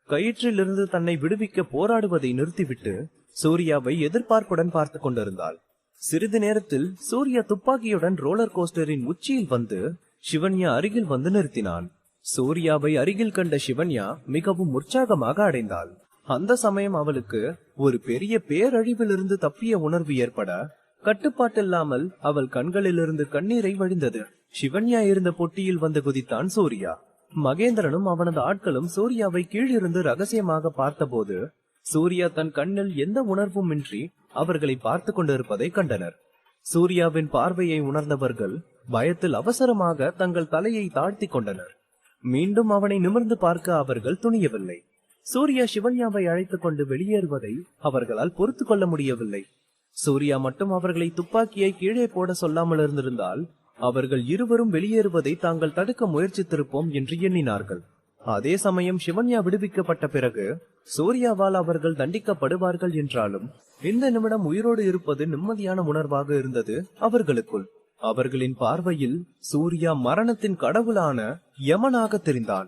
கயிற்றிலிருந்து தன்னை விடுவிக்க போராடுவதை நிறுத்திவிட்டு சூர்யாவை எதிர்பார்ப்புடன் பார்த்து கொண்டிருந்தாள். சிறிது நேரத்தில் சூர்யா துப்பாக்கியுடன் ரோலர் கோஸ்டரின் உச்சியில் வந்து சிவன்யா அருகில் வந்து நிறுத்தினான். சூர்யாவை அருகில் கண்ட சிவன்யா மிகவும் உற்சாகமாக அடைந்தாள். அந்த சமயம் அவளுக்கு ஒரு பெரிய பேரழிவிலிருந்து தப்பிய உணர்வு ஏற்பட கட்டுப்பாட்டில்லாமல் அவள் கண்களிலிருந்து கண்ணீரை வழிந்தது. சிவன்யா இருந்த பொட்டியில் வந்து குதித்தான் சூர்யா. மகேந்திரனும் அவனது ஆட்களும் சூர்யாவை கீழிருந்து ரகசியமாக பார்த்தபோது சூர்யா தன் கண்ணில் எந்த உணர்வும் இன்றி அவர்களை பார்த்து கொண்டிருப்பதை கண்டனர். சூர்யாவின் பார்வையை உணர்ந்தவர்கள் பயத்தில் அவசரமாக தங்கள் தலையை தாழ்த்தி கொண்டனர். மீண்டும் அவனை நிமிர்ந்து பார்க்க அவர்கள் துணியவில்லை. சூர்யா சிவன்யாவை அழைத்துக் கொண்டு வெளியேறுவதை அவர்களால் பொறுத்து கொள்ள முடியவில்லை. சூர்யா மட்டும் அவர்களை துப்பாக்கியை கீழே போட சொல்லாமல் இருந்திருந்தால் அவர்கள் இருவரும் வெளியேறுவதை தாங்கள் தடுக்க முயற்சித்திருப்போம் என்று எண்ணினார்கள். அதே சமயம் சிவன்யா விடுவிக்கப்பட்ட பிறகு சூர்யாவால் அவர்கள் தண்டிக்கப்படுவார்கள் என்றாலும் இந்த நிமிடம் உயிரோடு இருப்பது நிம்மதியான உணர்வாக இருந்தது அவர்களுக்குள். அவர்களின் பார்வையில் சூர்யா மரணத்தின் கடவுளான யமனாக தெரிந்தான்.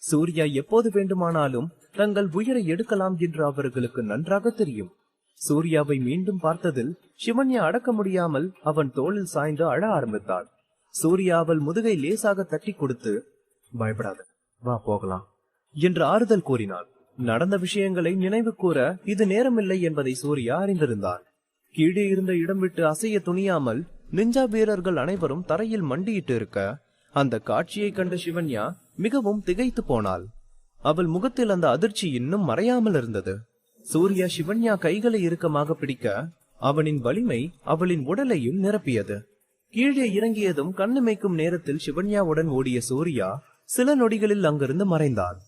சூர்யா எப்போது வேண்டுமானாலும் தங்கள் உயிரை எடுக்கலாம் என்று அவர்களுக்கு நன்றாக தெரியும். சூர்யாவை மீண்டும் பார்த்ததில் சிவன்யா அடக்க முடியாமல் அவன் தோளில் சாய்ந்து அழ ஆரம்பித்தான். சூர்யா அவள் முதுகை லேசாக தட்டி கொடுத்து, பயப்படாத, வா போகலாம் என்று ஆறுதல் கூறினான். நடந்த விஷயங்களை நினைவு கூற இது நேரமில்லை என்பதை சூர்யா அறிந்திருந்தான். கீழே இருந்த இடம் விட்டு அசைய துணியாமல் நிஞ்சா வீரர்கள் அனைவரும் தரையில் மண்டியிட்டு இருக்க அந்த காட்சியை கண்ட சிவன்யா மிகவும் திகைத்து போனாள். அவள் முகத்தில் அந்த அதிர்ச்சி இன்னும் மறையாமல் இருந்தது. சூர்யா சிவன்யா கைகளை இறுக்கமாக பிடிக்க அவனின் வலிமை அவளின் உடலையும் நிரப்பியது. கீழே இறங்கியதும் கண்ணிமைக்கும் நேரத்தில் சிவன்யாவுடன் ஓடிய சூர்யா சில நொடிகளில் அங்கிருந்து மறைந்தான்.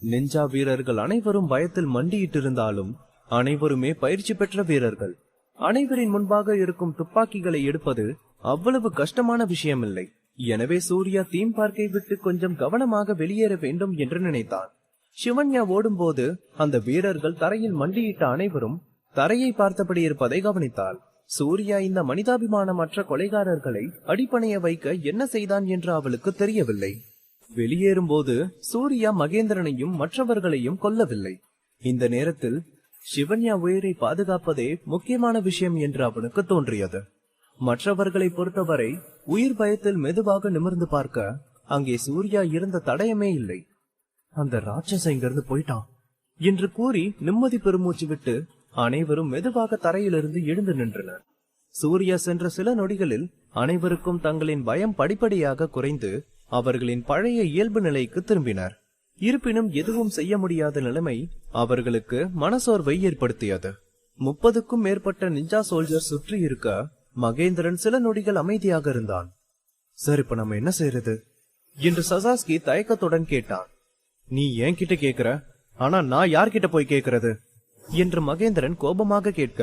நிஞ்சா வீரர்கள் அனைவரும் பயத்தில் மண்டியிட்டிருந்தாலும் அனைவருமே பயிற்சி பெற்ற வீரர்கள். அனைவரின் முன்பாக இருக்கும் துப்பாக்கிகளை எடுப்பது அவ்வளவு கஷ்டமான விஷயமில்லை. எனவே சூர்யா தீம் பார்க்கை விட்டு கொஞ்சம் கவனமாக வெளியேற வேண்டும் என்று நினைத்தான். சிவன்யா ஓடும்போது அந்த வீரர்கள் தரையில் மண்டியிட்ட அனைவரும் தரையை பார்த்தபடி இருப்பதை கவனித்தாள். சூர்யா இந்த மனிதாபிமானமற்ற கொலைகாரர்களை அடிப்பணைய வைக்க என்ன செய்தான் என்று அவளுக்கு தெரியவில்லை. வெளியேறும்போது சூர்யா மகேந்திரனையும் மற்றவர்களையும் கொல்லவில்லை. இந்த நேரத்தில் சிவன்யா உயிரை பாதுகாப்பதே முக்கியமான விஷயம் என்று அவனுக்கு தோன்றியது. மற்றவர்களை பொறுத்தவரை உயிர் பயத்தில் மெதுவாக நிமிர்ந்து பார்க்க அங்கே சூர்யா இருந்த தடயமே இல்லை. அந்த ராட்சச இங்கிருந்து போயிட்டான் என்று கூறி நிம்மதி பெருமூச்சு விட்டு அனைவரும் மெதுவாக தரையிலிருந்து எழுந்து நின்றனர். சூர்யா சென்ற சில நொடிகளில் அனைவருக்கும் தங்களின் பயம் படிப்படியாக குறைந்து அவர்களின் பழைய இயல்பு நிலைக்கு திரும்பினர். இருப்பினும் எதுவும் செய்ய முடியாத நிலைமை அவர்களுக்கு மனசோர்வை ஏற்படுத்தியது. 30க்கும் மேற்பட்ட நிஞ்சா சோல்ஜர் சுற்றி இருக்க மகேந்திரன் சில நொடிகள் அமைதியாக இருந்தான். சார், இப்ப நம்ம என்ன செய்யறது என்று சசாஸ்கி தயக்கத்துடன் கேட்டான். நீ ஏன் கிட்ட கேக்குற, ஆனா நான் யார்கிட்ட போய் கேக்குறது என்று மகேந்திரன் கோபமாக கேட்க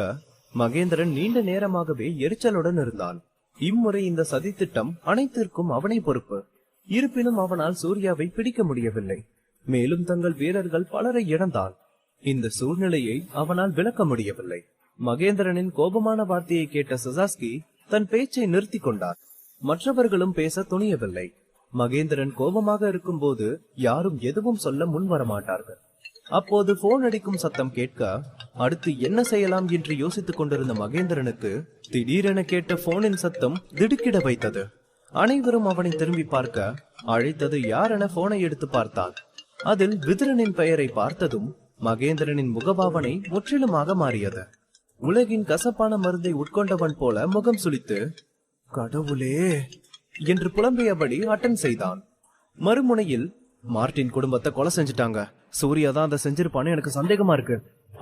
மகேந்திரன் நீண்ட நேரமாகவே எரிச்சலுடன் இருந்தான். இம்முறை இந்த சதித்திட்டம் அனைத்திற்கும் அவனை பொறுப்பு. இருப்பினும் அவனால் சூர்யாவை பிடிக்க முடியவில்லை. மேலும் தங்கள் வீரர்கள் பலரை இழந்தான். இந்த சூழ்நிலையை அவனால் விளக்க முடியவில்லை. மகேந்திரனின் கோபமான வார்த்தையை கேட்ட சசாஸ்கி தன் பேச்சை நிறுத்தி கொண்டார். மற்றவர்களும் பேச துணியவில்லை. மகேந்திரன் கோபமாக இருக்கும் போது யாரும் எதுவும் சொல்ல முன் வரமாட்டார்கள். அப்போது போன் அடிக்கும் சத்தம் கேட்க அடுத்து என்ன செய்யலாம் என்று யோசித்துக் கொண்டிருந்த மகேந்திரனுக்கு திடீரென கேட்ட போனின் சத்தம் திடுக்கிட வைத்தது. அனைவரும் அவனை திரும்பி பார்க்க அழைத்தது யார் என போனை எடுத்து பார்த்தான். அதில் விதுரனின் பெயரை பார்த்ததும் மகேந்திரனின் முகபாவனை முற்றிலுமாக மாறியது. உலகின் கசப்பான மருந்தை உட்கொண்டவன் போல முகம் சுளித்து, கடவுளே என்று புலம்பியபடி அட்டன் செய்தான். மறுமுனையில், மார்டின் குடும்பத்தை கொலை செஞ்சுட்டாங்க, சூர்யா தான் அதை செஞ்சிருப்பான்னு எனக்கு சந்தேகமா இருக்கு.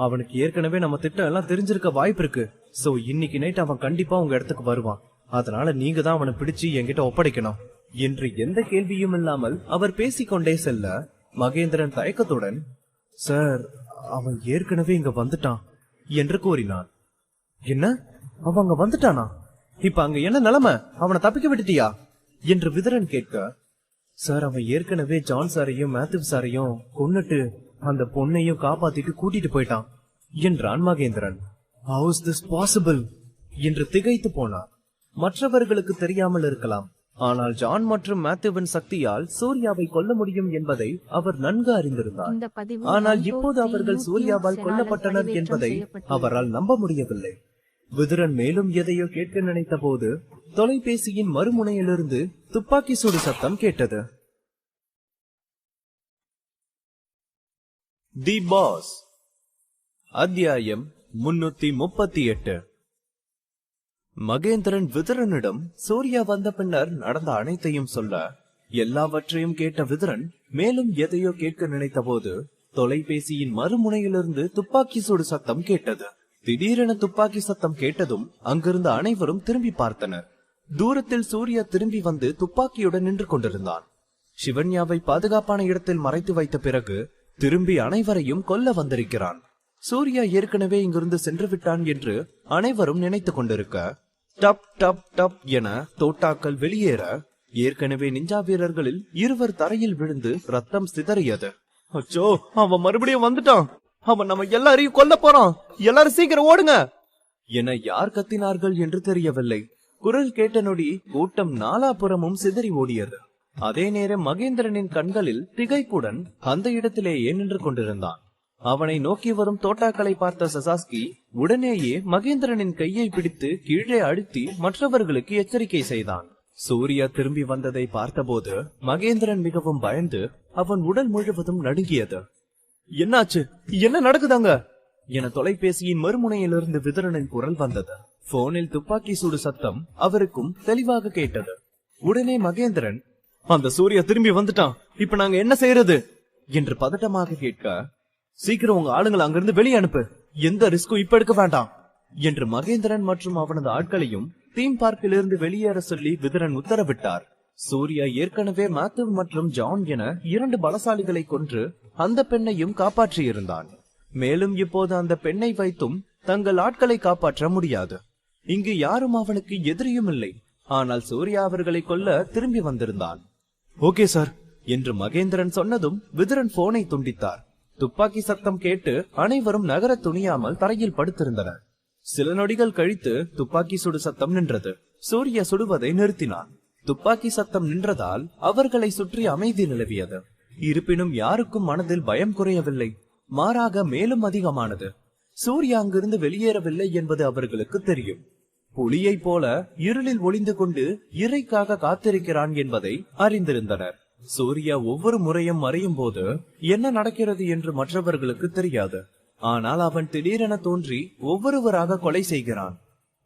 அவனுக்கு ஏற்கனவே நம்ம திட்டம் எல்லாம் தெரிஞ்சிருக்க வாய்ப்பு இருக்கு. சோ இன்னைக்கு நைட் அவன் கண்டிப்பா உங்க இடத்துக்கு வருவான். அதனால நீங்க தான் அவனை பிடிச்சு என்கிட்ட ஒப்படைக்கணும் என்று எந்த கேள்வியும் இல்லாமல் அவர் பேசிக்கொண்டே செல்ல மகேந்திரன் தயக்கத்துடன், சார், அவன் ஏற்கனவே இங்க வந்துட்டான் என்று கூறினான். என்ன, அவன் அங்க வந்துட்டானா? இப்ப அங்க என்ன நிலைமை? அவனை தப்பிக்க விட்டுட்டியா என்று விதுரன் கேட்க, சார், அவன் ஏற்கனவே ஜான் சாரையும் மேத்யூ சாரையும் கொன்னுட்டு அந்த பொண்ணையும் காப்பாத்திட்டு கூட்டிட்டு போயிட்டான் என்றான் Mahendran. How is this possible என்று திகைத்து போனார். மற்றவர்களுக்கு தெரியாமல் இருக்கலாம், ஆனால் ஜான் மற்றும் மேத்யூவின் சக்தியால் சூர்யாவை கொல்ல முடியும் என்பதை அவர் நன்கு அறிந்திருந்தார். ஆனால் இப்போது அவர்கள் சூர்யாவால் கொல்லப்பட்டனர் என்பதை அவரால் நம்ப முடியவில்லை. விதுரன் மேலும் எதையோ கேட்க நினைத்த போது தொலைபேசியின் மறுமுனையிலிருந்து துப்பாக்கி சூடு சத்தம் கேட்டது. தி பாஸ், அத்தியாயம் 338. மகேந்திரன் விதுரனிடம் சூர்யா வந்த பின்னர் நடந்த அனைத்தையும் சொல்ல, எல்லாவற்றையும் கேட்ட விதுரன் மேலும் எதையோ கேட்க நினைத்த போது தொலைபேசியின் மறுமுனையிலிருந்து துப்பாக்கி சூடு சத்தம் கேட்டது. திடீரென துப்பாக்கி சத்தம் கேட்டதும் அங்கிருந்த அனைவரும் திரும்பி பார்த்தனர். தூரத்தில் சூர்யா திரும்பி வந்து துப்பாக்கியுடன் நின்று கொண்டிருந்தான். சிவன்யாவை பாதுகாப்பான இடத்தில் மறைத்து வைத்த பிறகு திரும்பி அனைவரையும் கொல்ல வந்திருக்கிறான். சூர்யா ஏற்கனவே இங்கிருந்து சென்று விட்டான் என்று அனைவரும் நினைத்துக் கொண்டிருக்க, டப் டப் டப் என தோட்டாக்கள் வெளியேற ஏற்கனவே நிஞ்சா வீரர்களில் இருவர் தரையில் விழுந்து ரத்தம் சிதறியது. அச்சோ, அவன் மறுபடியும் வந்துட்டான், அவன் நம்ம எல்லாரையும் கொல்ல போறான், எல்லாரும் சீக்கிரம் ஓடுங்க என யார் கத்தினார்கள் என்று தெரியவில்லை. குரல் கேட்ட நொடி கூட்டம் நாலாபுறமும் சிதறி ஓடியது. அதே நேரம் மகேந்திரனின் கண்களில் திகைப்புடன் அந்த இடத்திலேயே நின்று கொண்டிருந்தான். அவனை நோக்கி வரும் தோட்டாக்களை பார்த்த சசாஸ்கி உடனேயே மகேந்திரனின் கையை பிடித்து கீழே அழுத்தி மற்றவர்களுக்கு எச்சரிக்கை செய்தான். சூர்யா திரும்பி வந்ததை பார்த்தபோது மகேந்திரன் மிகவும் பயந்து அவன் உடல் முழுவதும் நடுங்கியது. என்னாச்சு, என்ன நடக்குதாங்க என தொலைபேசியின் மறுமுனையிலிருந்து விதுரனின் குரல் வந்தது. போனில் துப்பாக்கி சூடு சத்தம் அவருக்கும் தெளிவாக கேட்டது. உடனே மகேந்திரன், அந்த சூர்யா திரும்பி வந்துட்டான், இப்ப நாங்க என்ன செய்யறது என்று பதட்டமாக கேட்க, சீக்கிரம் உங்க ஆளுங்களை அங்கிருந்து வெளியே அனுப்பு, எந்த ரிஸ்கும் இப்ப எடுக்க வேண்டாம் என்று மகேந்திரன் மற்றும் அவனது ஆட்களையும் தீம் பார்க்கிலிருந்து வெளியேற சொல்லி விதுரன் உத்தரவிட்டார். சூர்யா ஏற்கனவே மேத்யூ மற்றும் ஜான் என 2 பலசாலிகளை கொன்று அந்த பெண்ணையும் காப்பாற்றியிருந்தான். மேலும் இப்போது அந்த பெண்ணை வைத்தும் தங்கள் ஆட்களை காப்பாற்ற முடியாது. இங்கு யாரும் அவனுக்கு எதிரியும் இல்லை. ஆனால் சூர்யா அவர்களை கொல்ல திரும்பி வந்திருந்தான். ஓகே சார் என்று மகேந்திரன் சொன்னதும் விதுரன் போனை துண்டித்தார். துப்பாக்கி சத்தம் கேட்டு அனைவரும் நகர துணியாமல் தரையில் படுத்திருந்தனர். சில நொடிகள் கழித்து துப்பாக்கி சுடு சத்தம் நின்றது. சூர்யா சுடுவதை நிறுத்தினான். துப்பாக்கி சத்தம் நின்றதால் அவர்களை சுற்றி அமைதி நிலவியது. இருப்பினும் யாருக்கும் மனதில் பயம் குறையவில்லை, மாறாக மேலும் அதிகமானது. சூர்யா அங்கிருந்து வெளியேறவில்லை என்பது அவர்களுக்கு தெரியும். புலியை போல இருளில் ஒளிந்து கொண்டு இறைக்காக காத்திருக்கிறான் என்பதை அறிந்திருந்தனர். சூர்யா ஒவ்வொரு முறையும் மறையும் போது என்ன நடக்கிறது என்று மற்றவர்களுக்கு தெரியாது. ஆனால் அவன் திடீரென தோன்றி ஒவ்வொருவராக கொலை செய்கிறான்.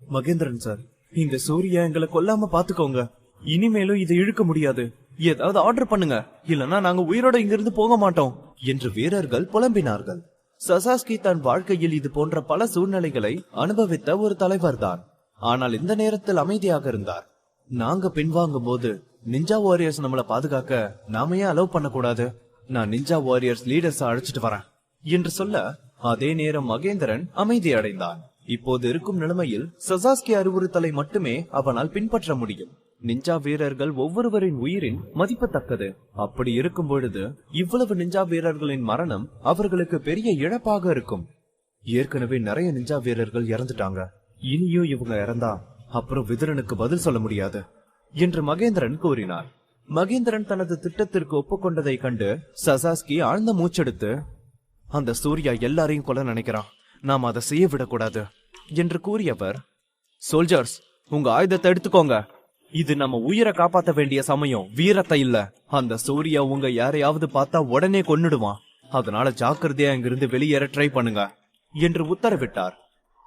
மகேந்திரன் சார், இந்த சூர்யா எங்களை கொல்லாம பாத்துக்கோங்க, இனிமேலும் இதை இழுக்க முடியாது, ஏதாவது ஆர்டர் பண்ணுங்க, இல்லனா நாங்க உயிரோட இங்கிருந்து போக மாட்டோம் என்று வீரர்கள் புலம்பினார்கள். சசாஸ்கி தன் வாழ்க்கையில் இது போன்ற பல சூழ்நிலைகளை அனுபவித்த ஒரு தலைவர் தான். ஆனால் இந்த நேரத்தில் அமைதியாக இருந்தார். நாங்க பின்வாங்கும் போது நிஞ்சா வாரியர்ஸ் நம்மளை பாதுகாக்க நாம ஏன் அலோவ் பண்ணக்கூடாது, நான் நிஞ்சா வாரியர்ஸ் லீடர்ஸ் அழைச்சிட்டு வரேன் என்று சொல்ல, அதே நேரம் மகேந்திரன் அமைதி அடைந்தான். இப்போது இருக்கும் நிலைமையில் சசாஸ்கி அறிவுறுத்தலை மட்டுமே அவனால் பின்பற்ற முடியும். நிஞ்சா வீரர்கள் ஒவ்வொருவரின் உயிரின் மதிப்புத்தக்கது. அப்படி இருக்கும் பொழுது இவ்வளவு நிஞ்சா வீரர்களின் மரணம் அவர்களுக்கு பெரிய இழப்பாக இருக்கும். ஏற்கனவே நிறைய நிஞ்சா வீரர்கள் இறந்துட்டாங்க, இனியும் இவங்க இறந்தா அப்புறம் விதுரனுக்கு பதில் சொல்ல முடியாது என்று மகேந்திரன் கூறினார். மகேந்திரன் தனது திட்டத்திற்கு ஒப்புக்கொண்டதை கண்டு சசாஸ்கி ஆழ்ந்த மூச்செடுத்து, அந்த சூர்யா எல்லாரையும் கொல்ல நினைக்கிறான், நாம் அதை செய்ய விடக்கூடாது என்று கூறியவர், சோல்ஜர்ஸ், உங்க ஆயுதத்தை எடுத்துக்கோங்க, இது நம்ம உயிரை காப்பாற்ற வேண்டிய சமயம், வீரத்தை இல்ல. அந்த சூர்யா உங்க யாரையாவது பார்த்தா உடனே கொன்னுடுவான், அதனால ஜாக்கிரதையா இங்கிருந்து வெளியேற ட்ரை பண்ணுங்க என்று உத்தரவிட்டார்.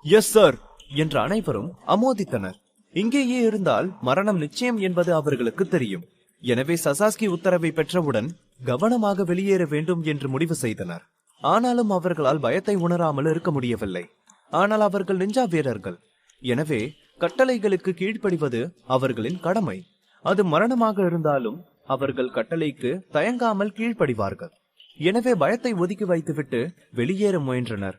எஸ் சார் என்று அனைவரும் ஆமோதித்தனர். இங்கேயே இருந்தால் மரணம் நிச்சயம் என்பது அவர்களுக்கு தெரியும். எனவே சசாஸ்கி உத்தரவை பெற்றவுடன் கவனமாக வெளியேற வேண்டும் என்று முடிவு செய்தனர். ஆனாலும் அவர்களால் பயத்தை உணராமல் இருக்க முடியவில்லை. ஆனால் அவர்கள் நிஞ்சா வீரர்கள், எனவே கட்டளைகளுக்கு கீழ்ப்படிவது அவர்களின் கடமை. அது மரணமாக இருந்தாலும் அவர்கள் கட்டளைக்கு தயங்காமல் கீழ்ப்படிவார்கள். எனவே பயத்தை ஒதுக்கி வைத்துவிட்டு வெளியேற முயன்றனர்.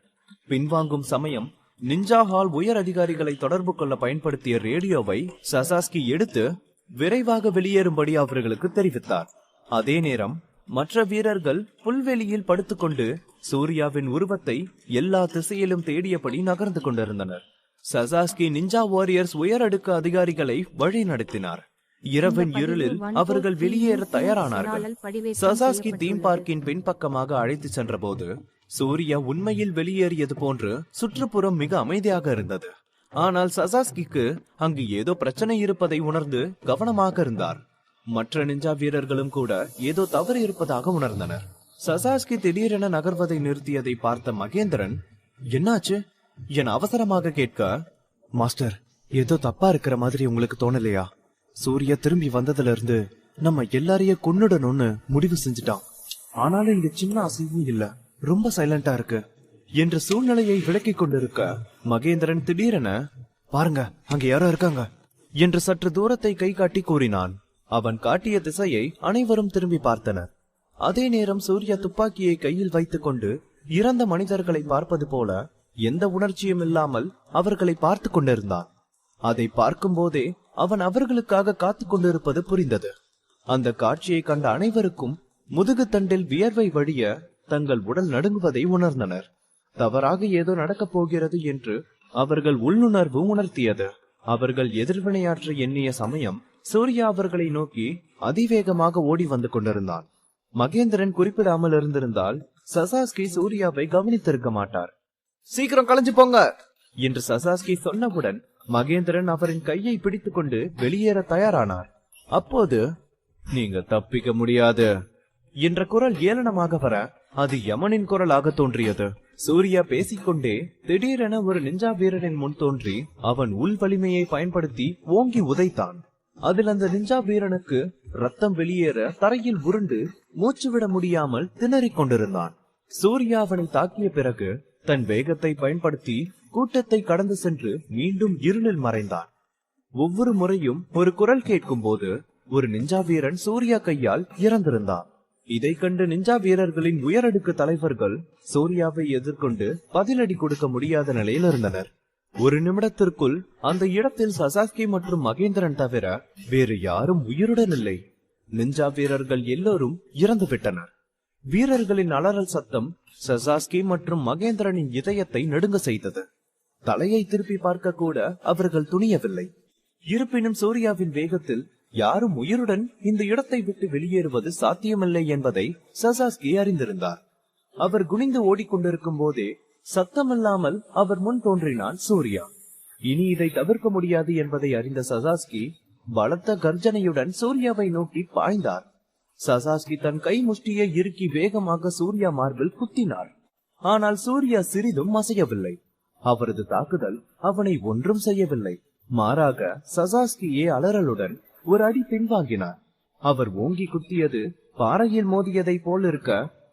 பின்வாங்கும் சமயம் நிஞ்சா ஹால் உயர் அதிகாரிகளை தொடர்பு கொள்ள பயன்படுத்திய ரேடியோவை சசாஸ்கி எடுத்து விரைவாக வெளியேறும்படி அவர்களுக்கு தெரிவித்தார். அதே நேரம் மற்ற வீரர்கள் புல்வெளியில் படுத்துக்கொண்டு சூர்யாவின் உருவத்தை எல்லா திசையிலும் தேடியபடி நகர்ந்து கொண்டிருந்தனர். சசாஸ்கி நிஞ்சா வாரியர்ஸ் உயர் அடுக்கு அதிகாரிகளை வழி நடத்தினார். இரவின் இருளில் அவர்கள் வெளியேற தயாரானார்கள். சசாஸ்கி தீம் பார்க்கின் பின்பக்கமாக அழைத்து சென்ற போது சூர்யா உண்மையில் வெளியேறியது போன்று சுற்றுப்புறம் மிக அமைதியாக இருந்தது. ஆனால் சசாஸ்கிக்கு அங்கு ஏதோ பிரச்சனை இருப்பதை உணர்ந்து கவனமாக இருந்தார். மற்ற நிஞ்சா வீரர்களும் கூட ஏதோ தவறு இருப்பதாக உணர்ந்தனர். சசாஸ்கி திடீரென நகர்வதை நிறுத்தியதை பார்த்த மகேந்திரன், என்னாச்சு என அவசரமாக கேட்க, மாஸ்டர், ஏதோ தப்பா இருக்கிற மாதிரி உங்களுக்கு தோணலையா? சூர்யா திரும்பி வந்ததுல இருந்து நம்ம எல்லாரையும் கொன்னுடணும்னு முடிவு செஞ்சுட்டான். ஆனாலும் இங்க சின்ன அசைவும் இல்ல, ரொம்ப சைலண்டா இருக்கு என்ற சூழ்நிலையை விளக்கிக் கொண்டிருக்க மகேந்திரன் திடீரென, பாருங்க அங்க யாரோ இருக்காங்க என்று சற்று தூரத்தை கை காட்டி கூறினான். அவன் காட்டிய திசையை அனைவரும் திரும்பி பார்த்தனர். அதே நேரம் சூர்யா துப்பாக்கியை கையில் வைத்துக் கொண்டு இறந்த மனிதர்களை பார்ப்பது போல எந்த உணர்ச்சியும் இல்லாமல் அவர்களை பார்த்து கொண்டிருந்தான். அதை பார்க்கும் போதே அவன் அவர்களுக்காக காத்து கொண்டிருப்பது புரிந்தது. அந்த காட்சியை கண்ட அனைவருக்கும் முதுகுத்தண்டில் வியர்வை வழிய தங்கள் உடல் நடுங்குவதை உணர்ந்தனர். தவறாக ஏதோ நடக்கப் போகிறது என்று அவர்கள் உள்ளுணர்வு உணர்த்தியது. அவர்கள் எதிர்வினையாற்ற எண்ணிய சமயம் சூர்யா அவர்களை நோக்கி அதிவேகமாக ஓடி வந்து கொண்டிருந்தான். மகேந்திரன் குறிப்பிடாமல் இருந்திருந்தால் சசாஸ்கி சூர்யாவை கவனித்திருக்க மாட்டார். சீக்கிரம் கலைஞ்சு போங்க என்று சசாஸ்கி சொன்னவுடன் மகேந்திரன் அவரின் கையை பிடித்துக் கொண்டு வெளியேற தயாரானார். அப்போது, நீங்க தப்பிக்க முடியாது என்ற குரல் ஏளனமாக வர அது யமனின் குரலாக தோன்றியது. சூர்யா பேசிக்கொண்டே திடீரென ஒரு நிஞ்சா வீரனின் முன் தோன்றி அவன் உள் வலிமையை பயன்படுத்தி ஓங்கி உதைத்தான். அதில் அந்த நிஞ்சா வீரனுக்கு ரத்தம் வெளியேற தரையில் உருண்டு மூச்சுவிட முடியாமல் திணறிக் கொண்டிருந்தான். சூர்யா அவனை தாக்கிய பிறகு தன் வேகத்தை பயன்படுத்தி கூட்டத்தை கடந்து சென்று மீண்டும் இருளில் மறைந்தான். ஒவ்வொரு முறையும் ஒரு குரல் கேட்கும் போது ஒரு நிஞ்சா வீரன் சூர்யா கையால் இறந்திருந்தான். இதை கண்டு நிஞ்சா வீரர்களின் உயரடுக்கு தலைவர்கள் சூர்யாவை எதிர்கொண்டு பதிலடி கொடுக்க முடியாத நிலையில் இருந்தனர். ஒரு நிமிடத்திற்குள் அந்த இடத்தில் சசாஸ்கி மற்றும் மகேந்திரன் தவிர வேறு யாரும் உயிருடன் இல்லை. நிஞ்சா வீரர்கள் எல்லோரும் இறந்து விட்டனர். வீரர்களின் அலறல் சத்தம் சசாஸ்கி மற்றும் மகேந்திரனின் இதயத்தை நடுங்க செய்தது. தலையை திருப்பி பார்க்க கூட அவர்கள் துணியவில்லை. இருப்பினும் சூர்யாவின் வேகத்தில் யாரும் உயிருடன் இந்த இடத்தை விட்டு வெளியேறுவது சாத்தியமில்லை என்பதை சசாஸ்கி அறிந்திருந்தார். அவர் குனிந்து ஓடிக்கொண்டிருக்கும் போதே சத்தமில்லாமல் அவர் முன் தோன்றினான் சூர்யா. இனி இதை தவிர்க்க முடியாது என்பதை அறிந்த சசாஸ்கி பலத்த கர்ஜனையுடன் சூர்யாவை நோக்கி பாய்ந்தார். சசாஸ்கி தன் கை முஷ்டியை இறுக்கி வேகமாக சூர்யா மார்பில் குத்தினார். ஆனால் சூர்யா சிறிதும் அசையவில்லை. அவரது தாக்குதல் அவனை ஒன்றும் செய்யவில்லை. மாறாக சசாஸ்கியே அலறலுடன் ஒரு அடி பின்வாங்கினார். அவர் ஓங்கி குத்தியது பாறையில் மோதியதை போல் இருக்க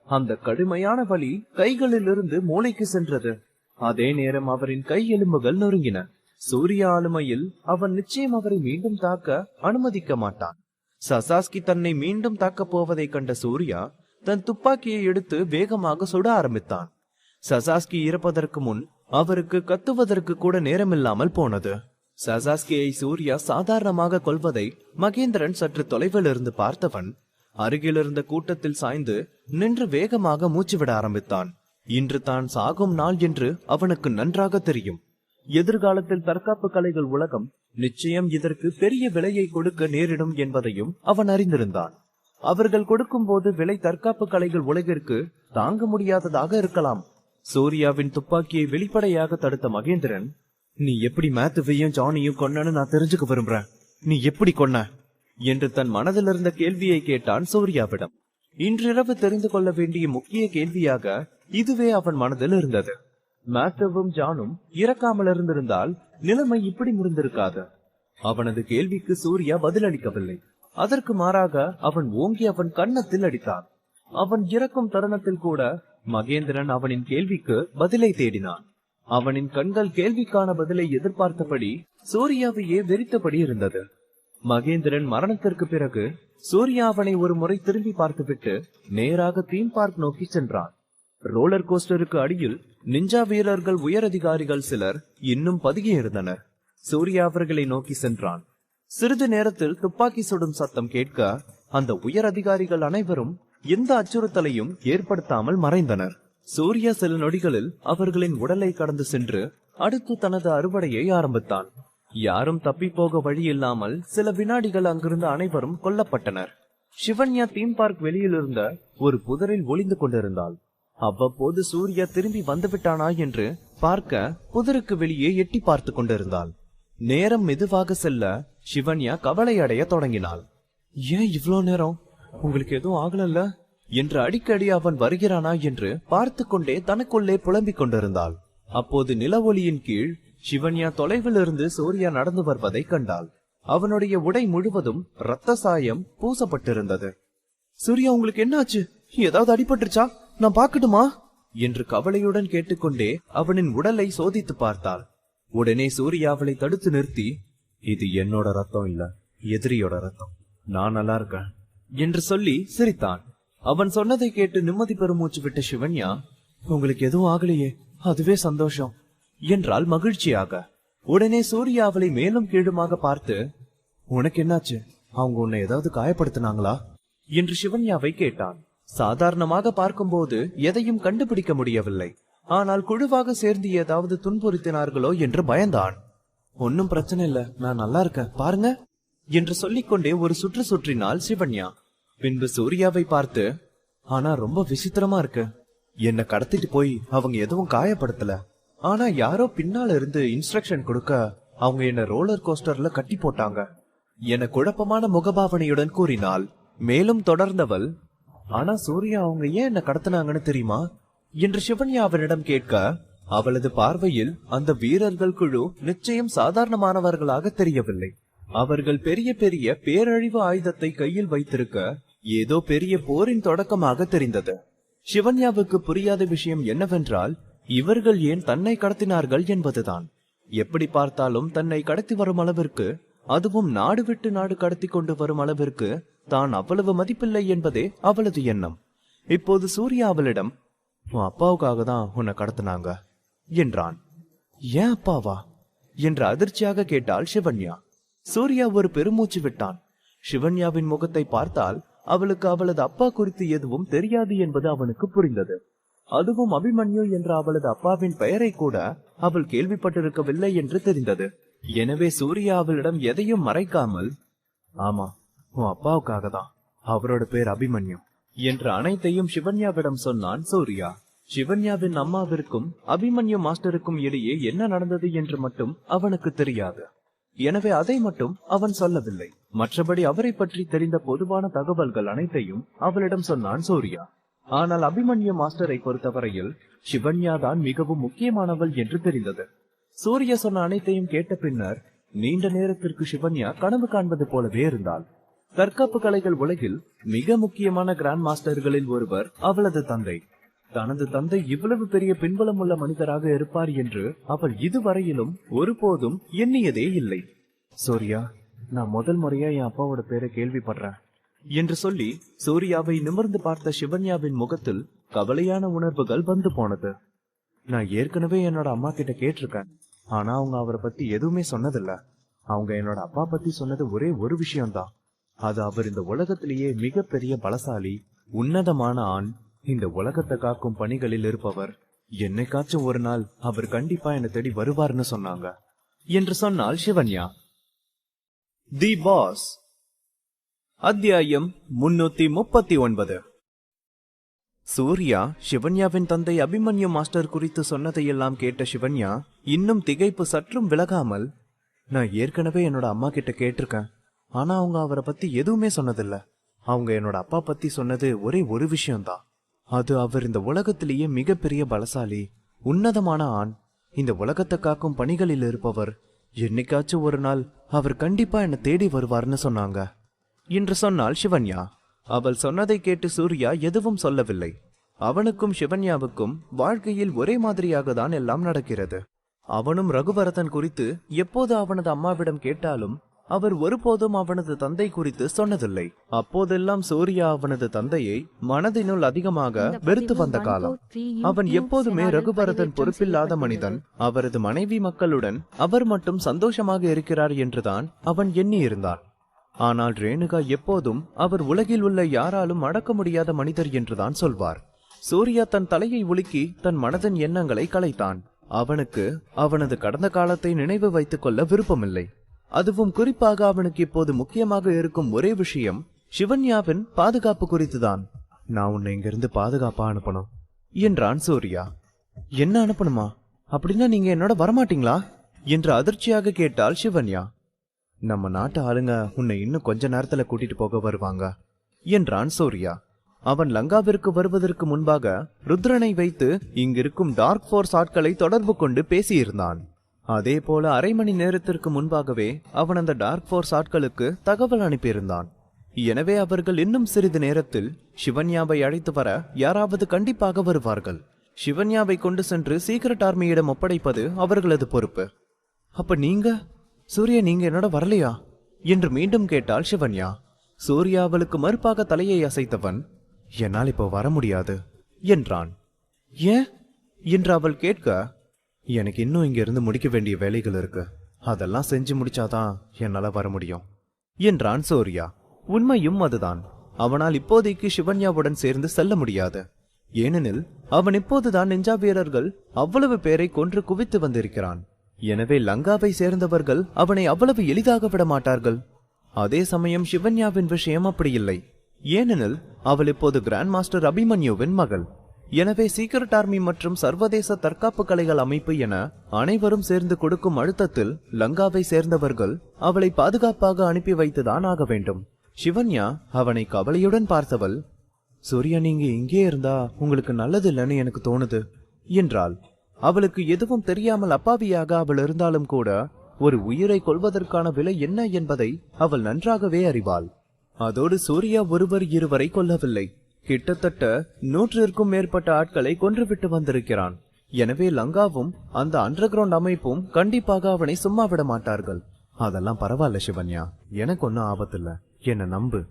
அந்த கடுமையான வலி கைகளிலிருந்து மூளைக்கு சென்றது. அதே நேரம் அவரின் கை எலும்புகள் நொறுங்கின. சூர்யா ஆளுமையில் அவன் நிச்சயம் அவரை மீண்டும் தாக்க அனுமதிக்க மாட்டான். சசாஸ்கி தன்னை மீண்டும் தாக்கப் போவதை கண்ட சூர்யா தன் துப்பாக்கியை எடுத்து வேகமாக சுட ஆரம்பித்தான். சசாஸ்கி இறப்பதற்கு முன் அவருக்கு கத்துவதற்கு கூட நேரமில்லாமல் போனது. சசாஸ்கியை சூர்யா சாதாரணமாக கொல்வதை மகேந்திரன் சற்று தொலைவில் இருந்து பார்த்தவன் அருகிலிருந்த கூட்டத்தில் சாய்ந்து நின்று வேகமாக மூச்சுவிட ஆரம்பித்தான். இன்று தான் சாகும் நாள் என்று அவனுக்கு நன்றாக தெரியும். எதிர்காலத்தில் தற்காப்பு கலைகள் உலகம் நிச்சயம் இதற்கு பெரிய விலையை கொடுக்க நேரிடும் என்பதையும் அவன் அறிந்திருந்தான். அவர்கள் கொடுக்கும் போது விலை தற்காப்பு கலைகள் உலகிற்கு தாங்க முடியாததாக இருக்கலாம். சூர்யாவின் துப்பாக்கியை வெளிப்படையாக தடுத்த மகேந்திரன், நீ எப்படி மேத்யூவையும் ஜானியும் கொன்னன்னு நான் தெரிஞ்சுக்க விரும்புறேன். நீ எப்படி கொன்ன என்று தன் மனதில் இருந்த கேள்வியை கேட்டான் சூர்யாவிடம். இன்றிரவு தெரிந்து கொள்ள வேண்டிய முக்கிய கேள்வியாக இதுவே அவன் மனதில் இருந்தது. மேத்யூவும் ஜானும் இறக்காமல் இருந்திருந்தால் நிலைமை இப்படி முடிந்திருக்காது. அவனது கேள்விக்கு சூர்யா பதிலளிக்கவில்லை. அதற்கு மாறாக அவன் ஓங்கி அவன் கன்னத்தில் அடித்தான். அவன் இறக்கும் தருணத்தில் கூட மகேந்திரன் அவனின் கேள்விக்கு பதிலை தேடினான். அவனின் கண்கள் கேள்விக்கான பதிலை எதிர்பார்த்தபடி சூர்யாவையே வெறித்தபடி இருந்தது. மகேந்திரன் மரணத்திற்கு பிறகு சூர்யா அவனை ஒரு முறை திரும்பி பார்த்துவிட்டு நேராக தீம் பார்க் நோக்கி சென்றான். ரோலர் கோஸ்டருக்கு அடியில் நிஞ்சா வீரர்கள் உயரதிகாரிகள் சிலர் இன்னும் பதுங்கி இருந்தனர். சூர்யா அவர்களை நோக்கி சென்றான். சிறிது நேரத்தில் துப்பாக்கி சுடும் சத்தம் கேட்க அந்த உயர் அதிகாரிகள் அனைவரும் எந்த அச்சுறுத்தலையும் ஏற்படுத்தாமல் மறைந்தனர். சூர்யா சில நொடிகளில் அவர்களின் உடலை கடந்து சென்று அடுத்து தனது அறுவடையை ஆரம்பித்தான். யாரும் தப்பி போக வழி இல்லாமல் சில வினாடிகள் அங்கிருந்த அனைவரும் கொல்லப்பட்டனர். சிவன்யா தீம் பார்க் வெளியில் இருந்த ஒரு புதரில் ஒளிந்து கொண்டிருந்தாள். அவ்வப்போது சூர்யா திரும்பி வந்துவிட்டானா என்று பார்க்க புதருக்கு வெளியே எட்டி பார்த்து கொண்டிருந்தாள். நேரம் மெதுவாக செல்ல சிவன்யா கவலை அடைய தொடங்கினாள். ஏன் இவ்வளோ நேரம்? உங்களுக்கு எதுவும் ஆகலல்ல என்று அடிக்கடி அவன் வருகிறானா என்று பார்த்து கொண்டே தனக்குள்ளே புலம்பிக் கொண்டிருந்தாள். அப்போது நில ஒளியின் கீழ் சிவன்யா தொலைவில் இருந்து சூர்யா நடந்து வருவதை கண்டாள். அவனுடைய உடை முழுவதும் இரத்த சாயம் பூசப்பட்டிருந்தது. சூர்யா, உங்களுக்கு என்ன ஆச்சு? ஏதாவது அடிபட்டுருச்சா? நான் பாக்கட்டுமா என்று கவலையுடன் கேட்டுக்கொண்டே அவனின் உடலை சோதித்து பார்த்தாள். உடனே சூர்யா அவளை தடுத்து நிறுத்தி, இது என்னோட ரத்தம் இல்ல, எதிரியோட ரத்தம், நான் நல்லா இருக்கேன் என்று சொல்லி சிரித்தான். அவன் சொன்னதை கேட்டு நிம்மதி பெருமூச்சு விட்ட சிவன்யா, உங்களுக்கு எதுவும் ஆகலையே, அதுவே சந்தோஷம் என்றால் மகிழ்ச்சியாக. உடனே சூர்யா அவளை மேலும் கீழுமாக பார்த்து, உனக்கு என்னாச்சு? அவங்க உன்னை ஏதாவது காயப்படுத்தினாங்களா என்று சிவன்யாவை கேட்டான். சாதாரணமாக பார்க்கும்போது எதையும் கண்டுபிடிக்க முடியவில்லை. ஆனால் குழுவாக சேர்ந்து ஏதாவது துன்புறுத்தினார்களோ என்று பயந்தான். ஒன்னும் பிரச்சனை இல்ல, நான் நல்லா இருக்கேன் பாருங்க என்று சொல்லிக்கொண்டே ஒரு சுற்று சுற்றினாள் சிவன்யா. பின்பு சூர்யாவை பார்த்து, ஆனா ரொம்ப விசித்திரமா இருக்கு. என்ன கடத்திட்டு போய் அவங்க எதுவும் காயப்படுத்தல, ஆனா யாரோ பின்னால இருந்து இன்ஸ்ட்ரக்ஷன் கொடுக்க அவங்க என்ன ரோலர் கோஸ்டர்ல கட்டி போட்டாங்க என குழப்பமான முகபாவனையுடன் கூறினாள். மேலும் தொடர்ந்தவள், ஆனா சூர்யா அவங்க ஏன் என்ன கடத்தினாங்கன்னு தெரியுமா என்று சிவன்யா அவனிடம் கேட்க, அவளது பார்வையில் அந்த வீரர்கள் குழு நிச்சயம் சாதாரணமானவர்களாக தெரியவில்லை. அவர்கள் பெரிய பெரிய பேரழிவு ஆயுதத்தை கையில் வைத்திருக்க ஏதோ பெரிய போரின் தொடக்கமாக தெரிந்தது. சிவன்யாவுக்கு புரியாத விஷயம் என்னவென்றால், இவர்கள் ஏன் தன்னை கடத்தினார்கள் என்பதுதான். எப்படி பார்த்தாலும் தன்னை கடத்தி வரும் அளவிற்கு, அதுவும் நாடு விட்டு நாடு கடத்தி கொண்டு வரும் அளவிற்கு தான் அவ்வளவு மதிப்பில்லை என்பதே அவளது எண்ணம். இப்போது சூர்யா அவளிடம், உன் அப்பாவுக்காக தான் உன்னை கடத்தினாங்க என்றான். ஏன் அப்பாவா என்று அதிர்ச்சியாக கேட்டாள் சிவன்யா. சூர்யா ஒரு பெருமூச்சு விட்டான். சிவன்யாவின் முகத்தை பார்த்தால் அவளுக்கு அவளது அப்பா குறித்து எதுவும் தெரியாது என்பது அவனுக்கு புரிந்தது. அதுவும் அபிமன்யு என்ற அவளது அப்பாவின் பெயரை கூட அவள் கேள்விப்பட்டிருக்கவில்லை என்று தெரிந்தது. எனவே சூர்யா அவளிடம் எதையும் மறைக்காமல், ஆமா, உன் அப்பாவுக்காக தான், அவரோட பேர் அபிமன்யு என்று அனைத்தையும் சிவன்யாவிடம் சொன்னான் சூர்யா. சிவன்யாவின் அம்மாவிற்கும் அபிமன்யு மாஸ்டருக்கும் இடையே என்ன நடந்தது என்று மட்டும் அவனுக்கு தெரியாது. எனவே அதை மட்டும் அவன் சொல்லவில்லை. மற்றபடி அவரை பற்றி தெரிந்த பொதுவான தகவல்கள் அனைத்தையும் அவளிடம் சொன்னான் சூர்யா. ஆனால் அபிமன்யு மாஸ்டரை பொறுத்தவரையில் சிவன்யா தான் மிகவும் முக்கியமானவள் என்று தெரிந்தது. சூர்யா சொன்ன அனைத்தையும் கேட்ட பின்னர் நீண்ட நேரத்திற்கு சிவன்யா கனவு காண்பது போலவே இருந்தாள். தற்காப்பு கலைகள் உலகில் மிக முக்கியமான கிராண்ட் மாஸ்டர்களில் ஒருவர் அவளது தந்தை. தனது தந்தை இவ்வளவு பெரிய பின்புலம் உள்ள மனிதராக இருப்பார் என்று அவள் இதுவரையிலும் ஒருபோதும் எண்ணியதே இல்லை. சூர்யா, நான் முதல் முறையா என் அப்பாவோட பேரை கேள்விப்படுறேன் என்று சொல்லி சூர்யாவை நிமிர்ந்து பார்த்த சிவன்யாவின் முகத்தில் கவலையான உணர்வுகள் வந்து போனது. நான் ஏற்கனவே என்னோட அம்மா கிட்ட கேட்டிருக்கேன், ஆனா அவங்க அவரை பத்தி எதுவுமே சொன்னதில்ல. அவங்க என்னோட அப்பா பத்தி சொன்னது ஒரே ஒரு விஷயம்தான், அது அவர் இந்த உலகத்திலேயே மிகப்பெரிய பலசாலி, உன்னதமான ஆண், இந்த உலகத்தை காக்கும் பணிகளில் இருப்பவர், என்னைக்காச்சும் ஒரு நாள் அவர் கண்டிப்பா என்னை தேடி வருவார்னு சொன்னாங்க என்று சொன்னாள் சிவன்யா. தி பாஸ், அத்தியாயம் 339. சூர்யா சிவன்யாவின் தந்தை அபிமன்யு மாஸ்டர் குறித்து சொன்னதையெல்லாம் கேட்ட சிவன்யா இன்னும் திகைப்பு சற்றும் விலகாமல், நான் ஏற்கனவே என்னோட அம்மா கிட்ட கேட்டிருக்கேன், ஆனா அவங்க அவரை பத்தி எதுவுமே சொன்னதில்ல. அவங்க என்னோட அப்பா பத்தி சொன்னது ஒரே ஒரு விஷயம்தான், அது அவர் இந்த உலகத்திலேயே மிகப்பெரிய பலசாலி, உன்னதமான ஆண், இந்த உலகத்தை காக்கும் பணிகளில் இருப்பவர், என்னைக்காச்சும் ஒரு நாள் அவர் கண்டிப்பா என்னை தேடி வருவார்னு சொன்னாங்க என்று சொன்னாள் சிவன்யா. அவள் சொன்னதை கேட்டு சூர்யா எதுவும் சொல்லவில்லை. அவனுக்கும் சிவன்யாவுக்கும் வாழ்க்கையில் ஒரே மாதிரியாக தான் எல்லாம் நடக்கிறது. அவனும் ரகுபரதன் குறித்து எப்போது அவனது அம்மாவிடம் கேட்டாலும் அவர் ஒருபோதும் அவனது தந்தை குறித்து சொன்னதில்லை. அப்போதெல்லாம் சூர்யா அவனது தந்தையை மனதினுள் அதிகமாக வெறுத்து வந்த காலம். அவன் எப்போதுமே ரகுபரதன் பொறுப்பில்லாத மனிதன், அவரது மனைவி மக்களுடன் அவர் மட்டும் சந்தோஷமாக இருக்கிறார் என்றுதான் அவன் எண்ணி இருந்தான். ஆனால் ரேணுகா எப்போதும் அவர் உலகில் உள்ள யாராலும் அடக்க முடியாத மனிதர் என்றுதான் சொல்வார். சூர்யா தன் தலையை உலுக்கி தன் மனதின் எண்ணங்களை கலைத்தான். அவனுக்கு அவனது கடந்த காலத்தை நினைவு வைத்துக் கொள்ள விருப்பமில்லை. அதுவும் குறிப்பாக அவனுக்கு இப்போது முக்கியமாக இருக்கும் ஒரே விஷயம் சிவன்யாவின் பாதுகாப்பு குறித்துதான். நான் உன்னை இங்கிருந்து பாதுகாப்பா அனுப்பணும் என்றான் சூர்யா. என்ன அனுப்பணுமா? அப்படின்னா நீங்க என்னோட வரமாட்டீங்களா என்று அதிர்ச்சியாக கேட்டாள் சிவன்யா. நம்ம நாட்டு ஆளுங்க உன்னை இன்னும் கொஞ்ச நேரத்துல கூட்டிட்டு போக வருவாங்க என்றான் சூர்யா. அவன் லங்காவிற்கு வருவதற்கு முன்பாக ருத்ரனை வைத்து இங்கிருக்கும் டார்க் ஃபோர்ஸ் ஆட்களை தொடர்பு கொண்டு பேசியிருந்தான். அதே போல அரை மணி நேரத்திற்கு முன்பாகவே அவன் அந்த டார்க் ஃபோர்ஸ் ஆட்களுக்கு தகவல் அனுப்பியிருந்தான். எனவே அவர்கள் இன்னும் சிறிது நேரத்தில் சிவன்யாவை அழைத்து வர யாராவது கண்டிப்பாக வருவார்கள். சிவன்யாவை கொண்டு சென்று சீக்ரெட் ஆர்மியிடம் ஒப்படைப்பது அவர்களது பொறுப்பு. அப்ப நீங்க சூர்யா, நீங்க என்னோட வரலையா என்று மீண்டும் கேட்டாள் சிவன்யா. சூர்யா அவளுக்கு மறுப்பாக தலையை அசைத்தவன், என்னால் இப்போ வர முடியாது என்றான். ஏன் என்று அவள் கேட்க, எனக்கு இன்னும் இங்க இருந்து முடிக்க வேண்டிய வேலைகள் இருக்கு, அதெல்லாம் செஞ்சு முடிச்சாதான் என்னால வர முடியும் என்றான் சூர்யா. உண்மையும் அதுதான். அவனால் இப்போதைக்கு சிவன்யாவுடன் சேர்ந்து செல்ல முடியாது. ஏனெனில் அவன் இப்போதுதான் நிஞ்சா வீரர்கள் அவ்வளவு பேரை கொன்று குவித்து வந்திருக்கிறான். எனவே லங்காவை சேர்ந்தவர்கள் அவனை அவ்வளவு எளிதாக விட மாட்டார்கள். அதே சமயம் சிவன்யாவின் விஷயம் அப்படி இல்லை. ஏனெனில் அவள் இப்போது கிராண்ட் மாஸ்டர் அபிமன்யுவின் மகள். எனவே சீக்ரெட் ஆர்மி மற்றும் சர்வதேச தற்காப்பு கலைகள் அமைப்பு என அனைவரும் சேர்ந்து கொடுக்கும் அழுத்தத்தில் லங்காவை சேர்ந்தவர்கள் அவளை பாதுகாப்பாக அனுப்பி வைத்துதான் ஆக வேண்டும். சிவன்யா அவனை கவலையுடன் பார்த்தவள், சூர்யா, நீங்க இங்கே இருந்தா உங்களுக்கு நல்லது இல்லைன்னு எனக்கு தோணுது என்றாள். அவளுக்கு எதுவும் தெரியாமல் அப்பாவியாக அவள் இருந்தாலும் கூட ஒரு உயிரை கொல்வதற்கான விலை என்ன என்பதை அவள் நன்றாகவே அறிவாள். அதோடு சூர்யா ஒருவர் இருவரை கொல்லவில்லை, கிட்டத்தட்ட 100ற்கும் மேற்பட்ட ஆட்களை கொன்றுவிட்டு வந்திருக்கிறான். எனவே லங்காவும் அந்த அண்டர் கிரவுண்ட் அமைப்பும் கண்டிப்பாக அவனை சும்மா விட மாட்டார்கள். அதெல்லாம் பரவாயில்ல சிவன்யா, எனக்கு ஒன்னும் ஆபத்தில்ல, என்ன நம்பு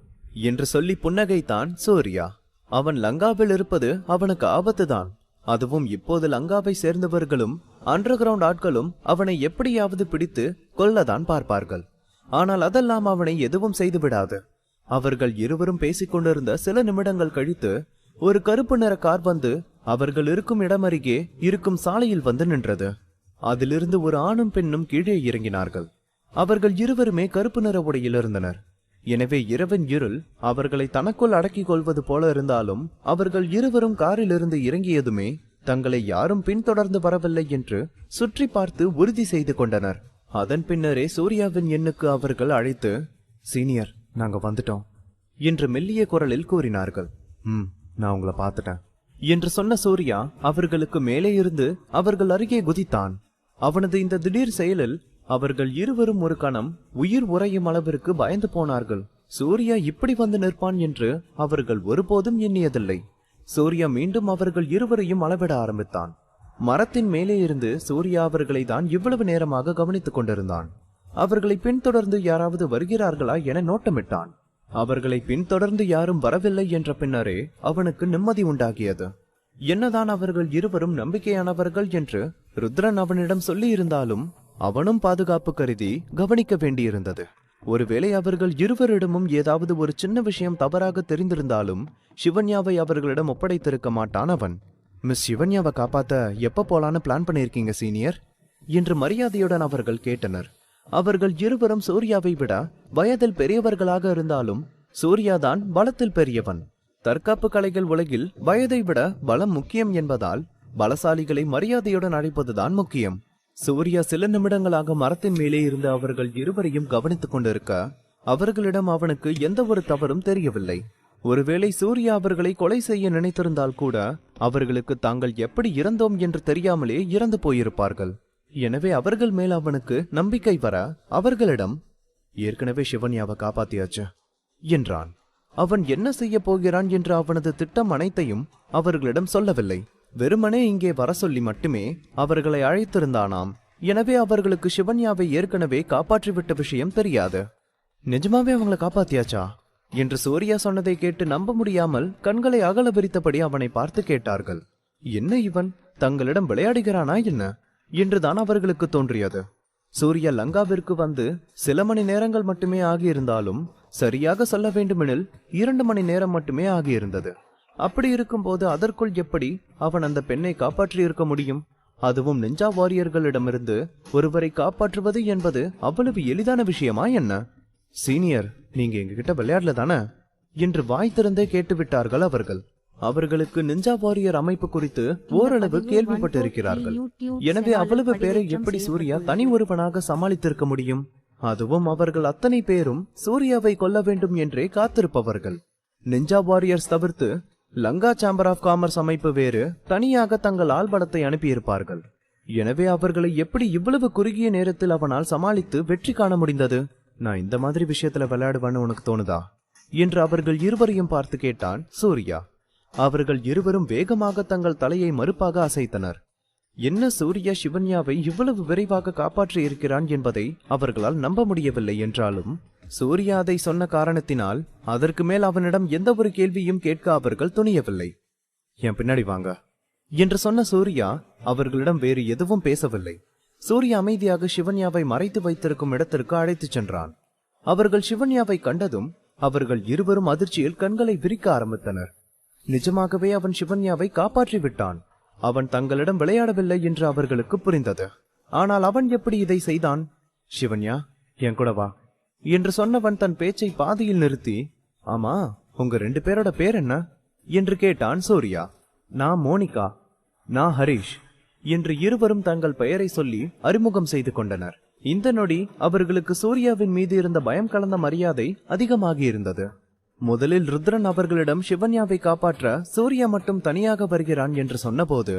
என்று சொல்லி புன்னகைத்தான் சூர்யா. அவன் லங்காவில் இருப்பது அவனுக்கு ஆபத்துதான். அதுவும் இப்போது லங்காவை சேர்ந்தவர்களும் அண்டர் கிரவுண்ட் ஆட்களும் அவனை எப்படியாவது பிடித்து கொல்லதான் பார்ப்பார்கள். ஆனால் அதெல்லாம் அவனை எதுவும் செய்து விடாது. அவர்கள் இருவரும் பேசிக்கொண்டிருந்த சில நிமிடங்கள் கழித்து ஒரு கருப்பு நிற கார் வந்து அவர்கள் இருக்கும் இடமருகே இருக்கும் சாலையில் வந்து நின்றது. அதிலிருந்து ஒரு ஆணும் பெண்ணும் கீழே இறங்கினார்கள். அவர்கள் இருவருமே கருப்பு நிற உடையில் இருந்தனர். எனவே இரவின் இருள் அவர்களை தனக்குள் அடக்கிக் கொள்வது போல இருந்தாலும் அவர்கள் இருவரும் காரிலிருந்து இறங்கியதுமே தங்களை யாரும் பின்தொடர்ந்து வரவில்லை என்று சுற்றி பார்த்து உறுதி செய்து கொண்டனர். அதன் பின்னரே சூர்யாவின் எண்ணுக்கு அவர்கள் அழைத்து, சீனியர், நாங்க வந்துட்டோம் என்று மெல்லிய குரலில் கூறினார்கள். நான் உங்களை பார்த்துட்டேன் என்று சொன்ன சூர்யா அவர்களுக்கு மேலே இருந்து அவர்கள் அருகே குதித்தான். அவனது இந்த திடீர் செயலில் அவர்கள் இருவரும் ஒரு கணம் உயிர் உறையும் அளவிற்கு பயந்து போனார்கள். சூர்யா இப்படி வந்து நிற்பான் என்று அவர்கள் ஒருபோதும் எண்ணியதில்லை. சூர்யா மீண்டும் அவர்கள் இருவரையும் அளவிட ஆரம்பித்தான். மரத்தின் மேலே இருந்து சூர்யா அவர்களை தான் இவ்வளவு நேரமாக கவனித்துக் கொண்டிருந்தான். அவர்களை பின்தொடர்ந்து யாராவது வருகிறார்களா என நோட்டமிட்டான். அவர்களை பின்தொடர்ந்து யாரும் வரவில்லை என்ற பின்னரே அவனுக்கு நிம்மதி உண்டாகியது. என்னதான் அவர்கள் இருவரும் நம்பிக்கையானவர்கள் என்று ருத்ரன் அவனிடம் சொல்லி இருந்தாலும் அவனும் பாதுகாப்பு கருதி கவனிக்க வேண்டியிருந்தது. ஒருவேளை அவர்கள் இருவரிடமும் ஏதாவது ஒரு சின்ன விஷயம் தவறாக தெரிந்திருந்தாலும் சிவன்யாவை அவர்களிடம் ஒப்படைத்திருக்க மாட்டான் அவன். மிஸ் சிவன்யாவை காப்பாத்த எப்ப போலான்னு பிளான் பண்ணிருக்கீங்க சீனியர் என்று மரியாதையுடன் அவர்கள் கேட்டனர். அவர்கள் இருவரும் சூர்யாவை விட வயதில் பெரியவர்களாக இருந்தாலும் சூர்யாதான் பலத்தில் பெரியவன். தற்காப்பு கலைகள் உலகில் வயதை விட பலம் முக்கியம் என்பதால் பலசாலிகளை மரியாதையுடன் அழைப்பதுதான் முக்கியம். சூர்யா சில நிமிடங்களாக மரத்தின் மேலே இருந்து அவர்கள் இருவரையும் கவனித்துக் கொண்டிருக்க அவர்களிடம் அவனுக்கு எந்த ஒரு தவறும் தெரியவில்லை. ஒருவேளை சூர்யா அவர்களை கொலை செய்ய நினைத்திருந்தால் கூட அவர்களுக்கு தாங்கள் எப்படி இறந்தோம் என்று தெரியாமலே இறந்து போயிருப்பார்கள். எனவே அவர்கள் மேல் அவனுக்கு நம்பிக்கை வர அவர்களிடம், ஏற்கனவே சிவன்யாவை காப்பாத்தியாச்சு என்றான். அவன் என்ன செய்ய போகிறான் என்று அவனது திட்டம் அனைத்தையும் அவர்களிடம் சொல்லவில்லை. வெறுமனே இங்கே வர சொல்லி மட்டுமே அவர்களை அழைத்திருந்தானாம். எனவே அவர்களுக்கு சிவன்யாவை ஏற்கனவே காப்பாற்றிவிட்ட விஷயம் தெரியாது. நிஜமாவே அவங்களை காப்பாத்தியாச்சா என்று சூர்யா சொன்னதை கேட்டு நம்ப முடியாமல் கண்களை அகல விரித்தபடி அவனை பார்த்து கேட்டார்கள். என்ன இவன் தங்களிடம் விளையாடுகிறானா என்ன என்றுதான் அவர்களுக்கு தோன்றியது. சூர்யா லங்காவிற்கு வந்து சில மணி நேரங்கள் மட்டுமே ஆகியிருந்தாலும் சரியாக சொல்ல வேண்டுமெனில் 2 மணி நேரம் மட்டுமே ஆகியிருந்தது. அப்படி இருக்கும்போது அதற்குள் எப்படி அவன் அந்த பெண்ணை காப்பாற்றி இருக்க முடியும்? அதுவும் நிஞ்சா வாரியர்களிடமிருந்து ஒருவரை காப்பாற்றுவது என்பது அவ்வளவு எளிதான விஷயமா என்ன? சீனியர், நீங்க எங்ககிட்ட விளையாடல தானே என்று வாய் திறந்தே கேட்டுவிட்டார்கள் அவர்கள். அவர்களுக்கு நிஞ்சா வாரியர் அமைப்பு குறித்து ஓரளவு கேள்விப்பட்டு இருக்கிறார்கள். எனவே அவ்வளவு பேரை எப்படி சூர்யா தனி ஒருவனாக சமாளித்திருக்க முடியும்? அதுவும் அவர்கள் அத்தனை பேரும் சூர்யாவை கொல்ல வேண்டும் என்றே காத்திருப்பவர்கள். நிஞ்சா வாரியர்ஸ் தவிர்த்து லங்கா சேம்பர் ஆஃப் காமர்ஸ் அமைப்பு வேறு தனியாக தங்கள் ஆள்பலத்தை அனுப்பியிருப்பார்கள். எனவே அவர்களை எப்படி இவ்வளவு குறுகிய நேரத்தில் அவனால் சமாளித்து வெற்றி காண முடிந்தது? நான் இந்த மாதிரி விஷயத்துல விளையாடுவான்னு உனக்கு தோணுதா என்று அவர்கள் இருவரையும் பார்த்து கேட்டான் சூர்யா. அவர்கள் இருவரும் வேகமாக தங்கள் தலையை மறுப்பாக அசைத்தனர். என்ன சூர்யா சிவன்யாவை இவ்வளவு விரைவாக காப்பாற்றி இருக்கிறான் என்பதை அவர்களால் நம்ப முடியவில்லை. என்றாலும் சூர்யா அதை சொன்ன காரணத்தினால் அதற்கு மேல் அவனிடம் எந்த ஒரு கேள்வியும் கேட்க அவர்கள் துணியவில்லை. என் பின்னாடி வாங்க என்று சொன்ன சூர்யா அவர்களிடம் வேறு எதுவும் பேசவில்லை. சூர்யா அமைதியாக சிவன்யாவை மறைத்து வைத்திருக்கும் இடத்திற்கு அழைத்துச் சென்றான். அவர்கள் சிவன்யாவை கண்டதும் அவர்கள் இருவரும் அதிர்ச்சியில் கண்களை விரிக்க ஆரம்பித்தனர். நிஜமாகவே அவன் சிவன்யாவை காப்பாற்றி விட்டான். அவன் தங்களிடம் விளையாடவில்லை என்று அவர்களுக்கு புரிந்தது. ஆனால் அவன் எப்படி இதை செய்தான்? சிவன்யா, என் கூட வா என்று சொன்னவன் தன் பேச்சை பாதியில் நிறுத்தி, ஆமா, உங்க 2 பேரோட பேர் என்ன என்று கேட்டான் சூர்யா. நான் மோனிகா, நான் ஹரிஷ் என்று இருவரும் தங்கள் பெயரை சொல்லி அறிமுகம் செய்து கொண்டனர். இந்த நொடி அவர்களுக்கு சூர்யாவின் மீது இருந்த பயம் கலந்த மரியாதை அதிகமாகி இருந்தது. முதலில் ருத்ரன் அவர்களிடம் சிவன்யாவை காப்பாற்ற சூர்யா மட்டும் தனியாக வருகிறான் என்று சொன்னபோது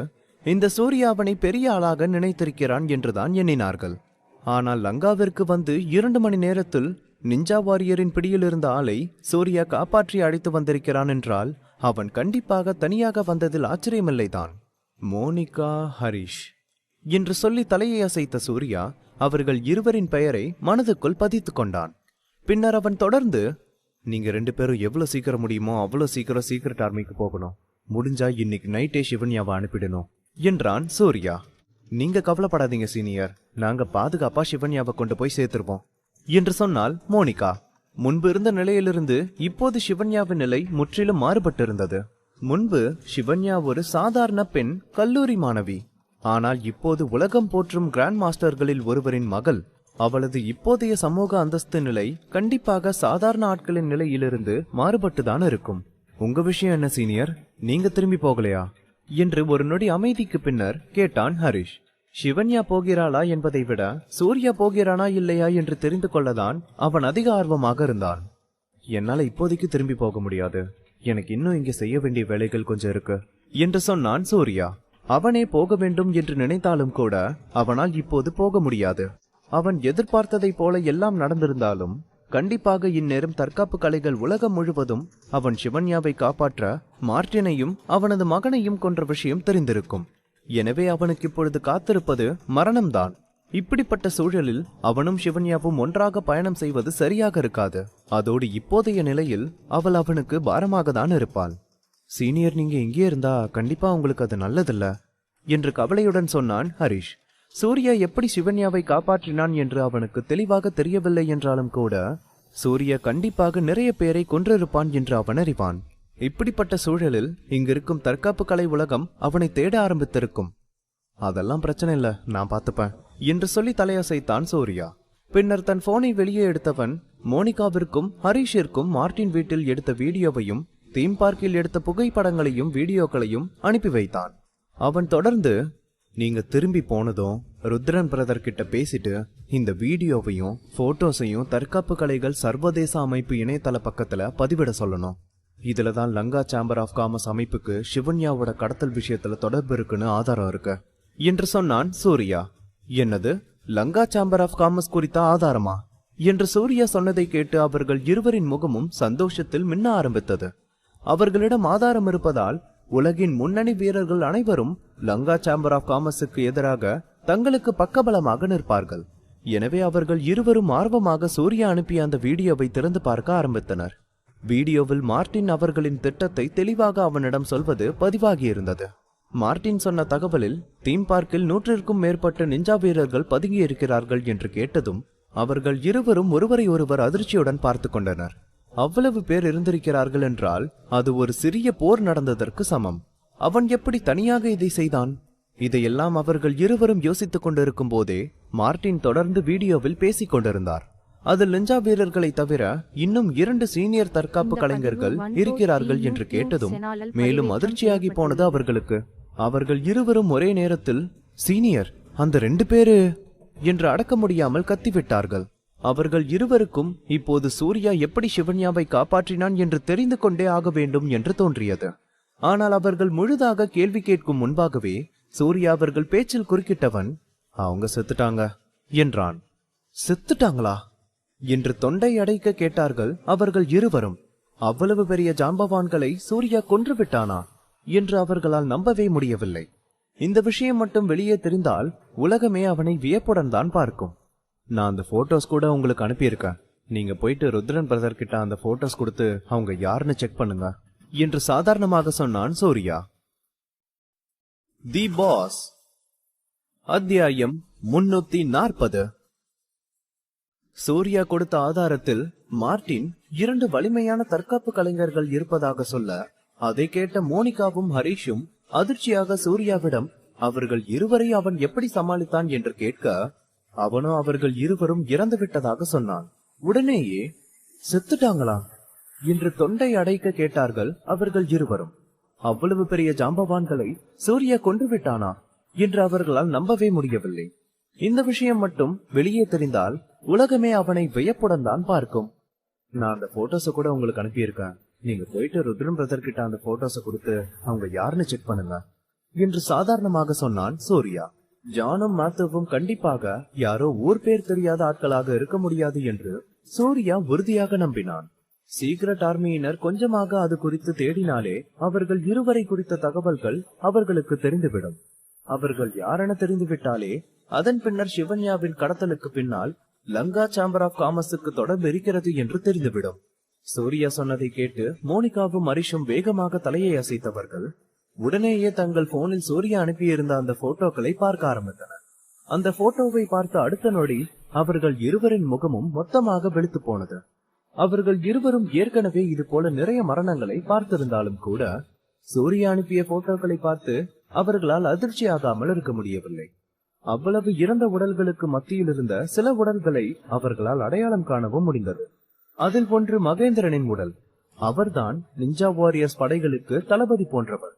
இந்த சூர்யா அவனை பெரிய ஆளாக நினைத்திருக்கிறான் என்றுதான் எண்ணினார்கள். ஆனால் லங்காவிற்கு வந்து 2 மணி நேரத்தில் நிஞ்சா வாரியரின் பிடியில் இருந்த ஆளை சூர்யா காப்பாற்றி அழைத்து வந்திருக்கிறான் என்றால் அவன் கண்டிப்பாக தனியாக வந்ததில் ஆச்சரியமில்லைதான். மோனிகா, ஹரிஷ் என்று சொல்லி தலையை அசைத்த சூர்யா அவர்கள் இருவரின் பெயரை மனதுக்குள் பதித்து கொண்டான். பின்னர் அவன் தொடர்ந்து, நீங்க 2 பேரும் எவ்வளவு சீக்கிரம் முடியுமோ அவ்வளவு சீக்கிரம் சீக்ரெட் ஆர்மிக்கு போகணும். முடிஞ்சா இன்னைக்கு நைட்டே சிவன்யாவை அனுப்பிடணும் என்றான் சூர்யா. நீங்க கவலைப்படாதீங்க சீனியர், நாங்க பாதுகாப்பா சிவன்யாவை கொண்டு போய் சேர்த்துருவோம் என்று சொன்னால் மோனிகா. முன்பு இருந்த நிலையிலிருந்து இப்போது சிவன்யாவின் நிலை முற்றிலும் மாறுபட்டிருந்தது. முன்பு சிவன்யா ஒரு சாதாரண பெண் கல்லூரி மாணவி. ஆனால் இப்போது உலகம் போற்றும் கிராண்ட் மாஸ்டர்களில் ஒருவரின் மகள். அவளது இப்போதைய சமூக அந்தஸ்து நிலை கண்டிப்பாக சாதாரண ஆட்களின் நிலையிலிருந்து மாறுபட்டுதான் இருக்கும். உங்க விஷயம் என்ன சீனியர், நீங்க திரும்பி போகலையா என்று ஒரு நொடி அமைதிக்கு பின்னர் கேட்டான் ஹரிஷ். சிவன்யா போகிறாளா என்பதை விட சூர்யா போகிறானா இல்லையா என்று தெரிந்து கொள்ளதான் அவன் அதிக ஆர்வமாக இருந்தான். என்னால இப்போதைக்கு திரும்பி போக முடியாது, எனக்கு இன்னும் இங்கே செய்ய வேண்டிய வேலைகள் கொஞ்சம் இருக்கு என்று சொன்னான் சூர்யா. அவனே போக வேண்டும் என்று நினைத்தாலும் கூட அவனால் இப்போது போக முடியாது. அவன் எதிர்பார்த்ததை போல எல்லாம் நடந்திருந்தாலும் கண்டிப்பாக இந்நேரம் தற்காப்பு கலைகள் உலகம் முழுவதும் அவன் சிவன்யாவை காப்பாற்ற மார்டினையும் அவனது மகனையும் கொன்ற விஷயம் தெரிந்திருக்கும். எனவே அவனுக்கு இப்பொழுது காத்திருப்பது மரணம்தான். இப்படிப்பட்ட சூழலில் அவனும் சிவன்யாவும் ஒன்றாக பயணம் செய்வது சரியாக இருக்காது. அதோடு இப்போதைய நிலையில் அவள் அவனுக்கு பாரமாக தான் இருப்பாள். சீனியர், நீங்க இங்கே இருந்தா கண்டிப்பா உங்களுக்கு அது நல்லதில்ல என்று கவலையுடன் சொன்னான் ஹரிஷ். சூர்யா எப்படி சிவன்யாவை காப்பாற்றினான் என்று அவனுக்கு தெளிவாக தெரியவில்லை என்றாலும் கூட சூர்யா கண்டிப்பாக நிறைய பேரை கொன்றிருப்பான் என்று அவன் அறிவான். இப்படிப்பட்ட சூழலில் இங்கிருக்கும் தற்காப்பு கலை உலகம் அவனை தேட ஆரம்பித்திருக்கும். அதெல்லாம் பிரச்சனை இல்ல, நான் பார்த்துப்பேன் என்று சொல்லி தலையசைத்தான் சூர்யா. பின்னர் தன் போனை வெளியே எடுத்தவன் மோனிகாவிற்கும் ஹரிஷிற்கும் மார்டின் வீட்டில் எடுத்த வீடியோவையும் தீம் பார்க்கில் எடுத்த புகைப்படங்களையும் வீடியோக்களையும் அனுப்பி வைத்தான். அவன் தொடர்ந்து, நீங்க திரும்பி போனதும் ருத்ரன் பிரதர் கிட்ட பேசிட்டு இந்த வீடியோவையும் போட்டோஸையும் தற்காப்பு கலைகள் சர்வதேச அமைப்பு இணையதள பக்கத்துல பதிவிட சொல்லணும். இதுலதான் லங்கா சேம்பர் ஆஃப் காமர்ஸ் அமைப்புக்கு சிவன்யாவோட கடத்தல் விஷயத்துல தொடர்பு இருக்குன்னு ஆதாரம் இருக்கு என்று சொன்னான் சூர்யா. என்னது, லங்கா சேம்பர் ஆஃப் காமர்ஸ் குறித்த ஆதாரமா என்று சூர்யா சொன்னதை கேட்டு அவர்கள் இருவரின் முகமும் சந்தோஷத்தில் மின்ன ஆரம்பித்தது. அவர்களிடம் ஆதாரம் இருப்பதால் உலகின் முன்னணி வீரர்கள் அனைவரும் லங்கா சேம்பர் ஆஃப் காமர்ஸுக்கு எதிராக தங்களுக்கு பக்கபலமாக நிற்பார்கள். எனவே அவர்கள் இருவரும் ஆர்வமாக சூர்யா அனுப்பிய அந்த வீடியோவை திறந்து பார்க்க ஆரம்பித்தனர். வீடியோவில் மார்ட்டின் அவர்களின் திட்டத்தை தெளிவாக அவனிடம் சொல்வது பதிவாகியிருந்தது. மார்ட்டின் சொன்ன தகவலில் தீம் பார்க்கில் 100க்கும் மேற்பட்ட நிஞ்சா வீரர்கள் பதுங்கி இருக்கிறார்கள் என்று கேட்டதும் அவர்கள் இருவரும் ஒருவரை ஒருவர் அதிர்ச்சியுடன் பார்த்து கொண்டனர். அவ்வளவு பேர் இருந்திருக்கிறார்கள் என்றால் அது ஒரு சிறிய போர் நடந்ததற்கு சமம். அவன் எப்படி தனியாக இதை செய்தான்? இதையெல்லாம் அவர்கள் இருவரும் யோசித்துக் கொண்டிருக்கும் போதே மார்ட்டின் தொடர்ந்து வீடியோவில் பேசிக் கொண்டிருந்தார். அதில் நிஞ்சா வீரர்களை தவிர இன்னும் 2 சீனியர் தற்காப்பு கலைஞர்கள் இருக்கிறார்கள் என்று கேட்டதும் மேலும் அதிர்ச்சியாகி போனது அவர்களுக்கு. அவர்கள் இருவரும் ஒரே நேரத்தில் சீனியர், அந்த 2 பேரு என்று அடக்க முடியாமல் கத்திவிட்டார்கள். அவர்கள் இருவருக்கும் இப்போது சூர்யா எப்படி சிவன்யாவை காப்பாற்றினான் என்று தெரிந்து கொண்டே ஆக வேண்டும் என்று தோன்றியது. ஆனால் அவர்கள் முழுதாக கேள்வி கேட்கும் முன்பாகவே சூர்யா அவர்கள் பேச்சில் குறுக்கிட்டவன், அவங்க செத்துட்டாங்க என்றான். செத்துட்டாங்களா என்று தொண்டை அடைக்க கேட்டார்கள் அவர்கள் இருவரும். அவ்வளவு பெரிய ஜாம்பவான்களை சூர்யா கொன்று விட்டானா என்று அவர்களால் நம்பவே முடியவில்லை. இந்த விஷயம் மட்டும் வெளியே தெரிந்தால் உலகமே அவனை வியப்புடன் தான் பார்க்கும். நான் அந்த போட்டோஸ் கூட உங்களுக்கு அனுப்பியிருக்கேன். நீங்க போயிட்டு ருத்ரன் பிரதர் கிட்ட அந்த போட்டோஸ் கொடுத்து அவங்க யாருன்னு செக் பண்ணுங்க என்று சாதாரணமாக சொன்னான் சூர்யா. தி பாஸ், அத்தியாயம் 340. சூர்யா கொடுத்த ஆதாரத்தில் மார்ட்டின் 2 வலிமையான தற்காப்பு கலைஞர்கள் இருப்பதாக சொல்ல அதை கேட்ட மோனிகாவும் ஹரிஷும் அதிர்ச்சியாக சூர்யாவிடம் அவர்கள் இருவரை அவன் எப்படி சமாளித்தான் என்று கேட்க அவனோ அவர்கள் இருவரும் இறந்து விட்டதாக சொன்னான். உடனேயே செத்துட்டாங்களா என்று தொண்டை அடைக்க கேட்டார்கள் அவர்கள் இருவரும். அவ்வளவு பெரிய ஜாம்பவான்களை சூர்யா கொன்று விட்டானா என்று அவர்களால் நம்பவே முடியவில்லை. இந்த விஷயம் மட்டும் வெளியே தெரிந்தால் உலகமே அவனை வியப்புடன் தான் பார்க்கும். நான் அந்த போட்டோஸ கூட உங்களுக்கு அனுப்பியிருக்கேன். நீங்க போயிட்டு ருத்ரன் பிரதர் கிட்ட அந்த போட்டோஸ கொடுத்து அவங்க யாருன்னு செக் பண்ணுங்க என்று சாதாரணமாக சொன்னான் சூர்யா. ஜானும் மாத்துவும் கண்டிப்பாக யாரோ ஊர் பேர் தெரியாத ஆட்களாக இருக்க முடியாது என்று சூர்யா உறுதியாக நம்பினான். சீக்ரெட் ஆர்மியினர் கொஞ்சமாக அது குறித்து தேடினாலே அவர்கள் இருவரை குறித்த தகவல்கள் அவர்களுக்கு தெரிந்துவிடும். அவர்கள் யாரென தெரிந்துவிட்டாலே அதன் பின்னர் சிவன்யாவின் கடத்தலுக்கு பின்னால் லங்கா சேம்பர் ஆஃப் காமர்ஸுக்கு தொடர்பு இருக்கிறது என்று தெரிந்துவிடும். சூர்யா சொன்னதை கேட்டு மோனிகாவும் ஹரிஷும் வேகமாக தலையை அசைத்தவர்கள் உடனேயே தங்கள் போனில் சூர்யா அனுப்பியிருந்த அந்த போட்டோக்களை பார்க்க ஆரம்பித்தனர். அந்த போட்டோவை பார்த்த அடுத்த நொடி அவர்கள் இருவரின் முகமும் மொத்தமாக வெளுத்து போனது. அவர்கள் இருவரும் ஏற்கனவே இது போல நிறைய மரணங்களை பார்த்திருந்தாலும் கூட சூர்யா அனுப்பிய போட்டோக்களை பார்த்து அவர்களால் அதிர்ச்சியாகாமல் இருக்க முடியவில்லை. அவ்வளவு இறந்த உடல்களுக்கு மத்தியில் இருந்த சில உடல்களை அவர்களால் அடையாளம் காணவும் முடிந்தது. அதில் ஒன்று மகேந்திரனின் உடல். அவர்தான் நிஞ்சா வாரியர்ஸ் படைகளுக்கு தளபதி போன்றவர்.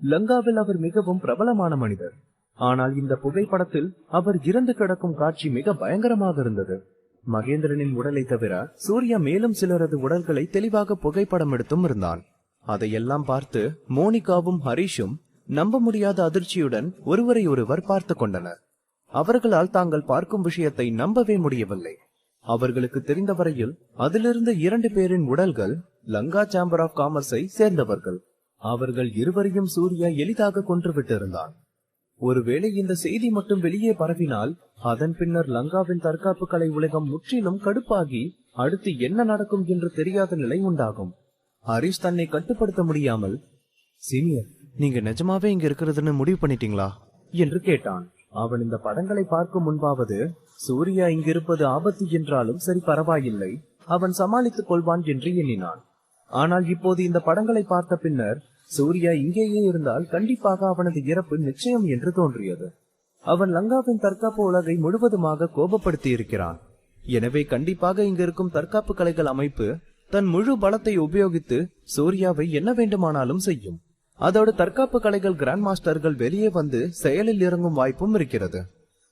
லங்காவில் அவர் மிகவும் பிரபலமான மனிதர். ஆனால் இந்த புகைப்படத்தில் அவர் இறந்து கிடக்கும் காட்சி மிக பயங்கரமாக இருந்தது. மகேந்திரனின் உடலை தவிர சூர்யா மேலும் சிலரது உடல்களை தெளிவாக புகைப்படம் எடுத்தும் இருந்தான். அதையெல்லாம் பார்த்து மோனிகாவும் ஹரிஷும் நம்ப முடியாத அதிர்ச்சியுடன் ஒருவரை ஒருவர் பார்த்து கொண்டனர். அவர்களால் தாங்கள் பார்க்கும் விஷயத்தை நம்பவே முடியவில்லை. அவர்களுக்கு தெரிந்த வரையில் அதிலிருந்து 2 பேரின் உடல்கள் லங்கா சேம்பர் ஆஃப் காமர்ஸை சேர்ந்தவர்கள். அவர்கள் இருவரையும் சூர்யா எளிதாக கொன்றுவிட்டிருந்தான். ஒருவேளை இந்த செய்தி மட்டும் வெளியே பரவினால் அதன் பின்னர் லங்காவின் தற்காப்பு கலை உலகம் முற்றிலும் கடுப்பாகி அடுத்து என்ன நடக்கும் என்று தெரியாத நிலை உண்டாகும். ஹரிஷ் தன்னை கட்டுப்படுத்த முடியாமல், சீனியர், நீங்க நிஜமாவே இங்க இருக்கிறதுன்னு முடிவு பண்ணிட்டீங்களா என்று கேட்டான். அவன் இந்த படங்களை பார்க்கும் முன்பாவது சூர்யா இங்கிருப்பது ஆபத்து என்றாலும் சரி பரவாயில்லை, அவன் சமாளித்துக் கொள்வான் என்று எண்ணினான். ஆனால் இப்போது இந்த படங்களை பார்த்த பின்னர் சூர்யா இங்கேயே இருந்தால் கண்டிப்பாக அவனது இறப்பு நிச்சயம் என்று தோன்றியது. அவன் லங்காவின் தற்காப்பு உலகை முழுவதுமாக கோபப்படுத்தி இருக்கிறான். எனவே கண்டிப்பாக இங்க இருக்கும் தற்காப்பு கலைகள் அமைப்பு தன் முழு பலத்தை உபயோகித்து சூர்யாவை என்ன வேண்டுமானாலும் செய்யும். அதோடு தற்காப்பு கலைகள் கிராண்ட் மாஸ்டர்கள் வெளியே வந்து செயலில் இறங்கும் வாய்ப்பும் இருக்கிறது.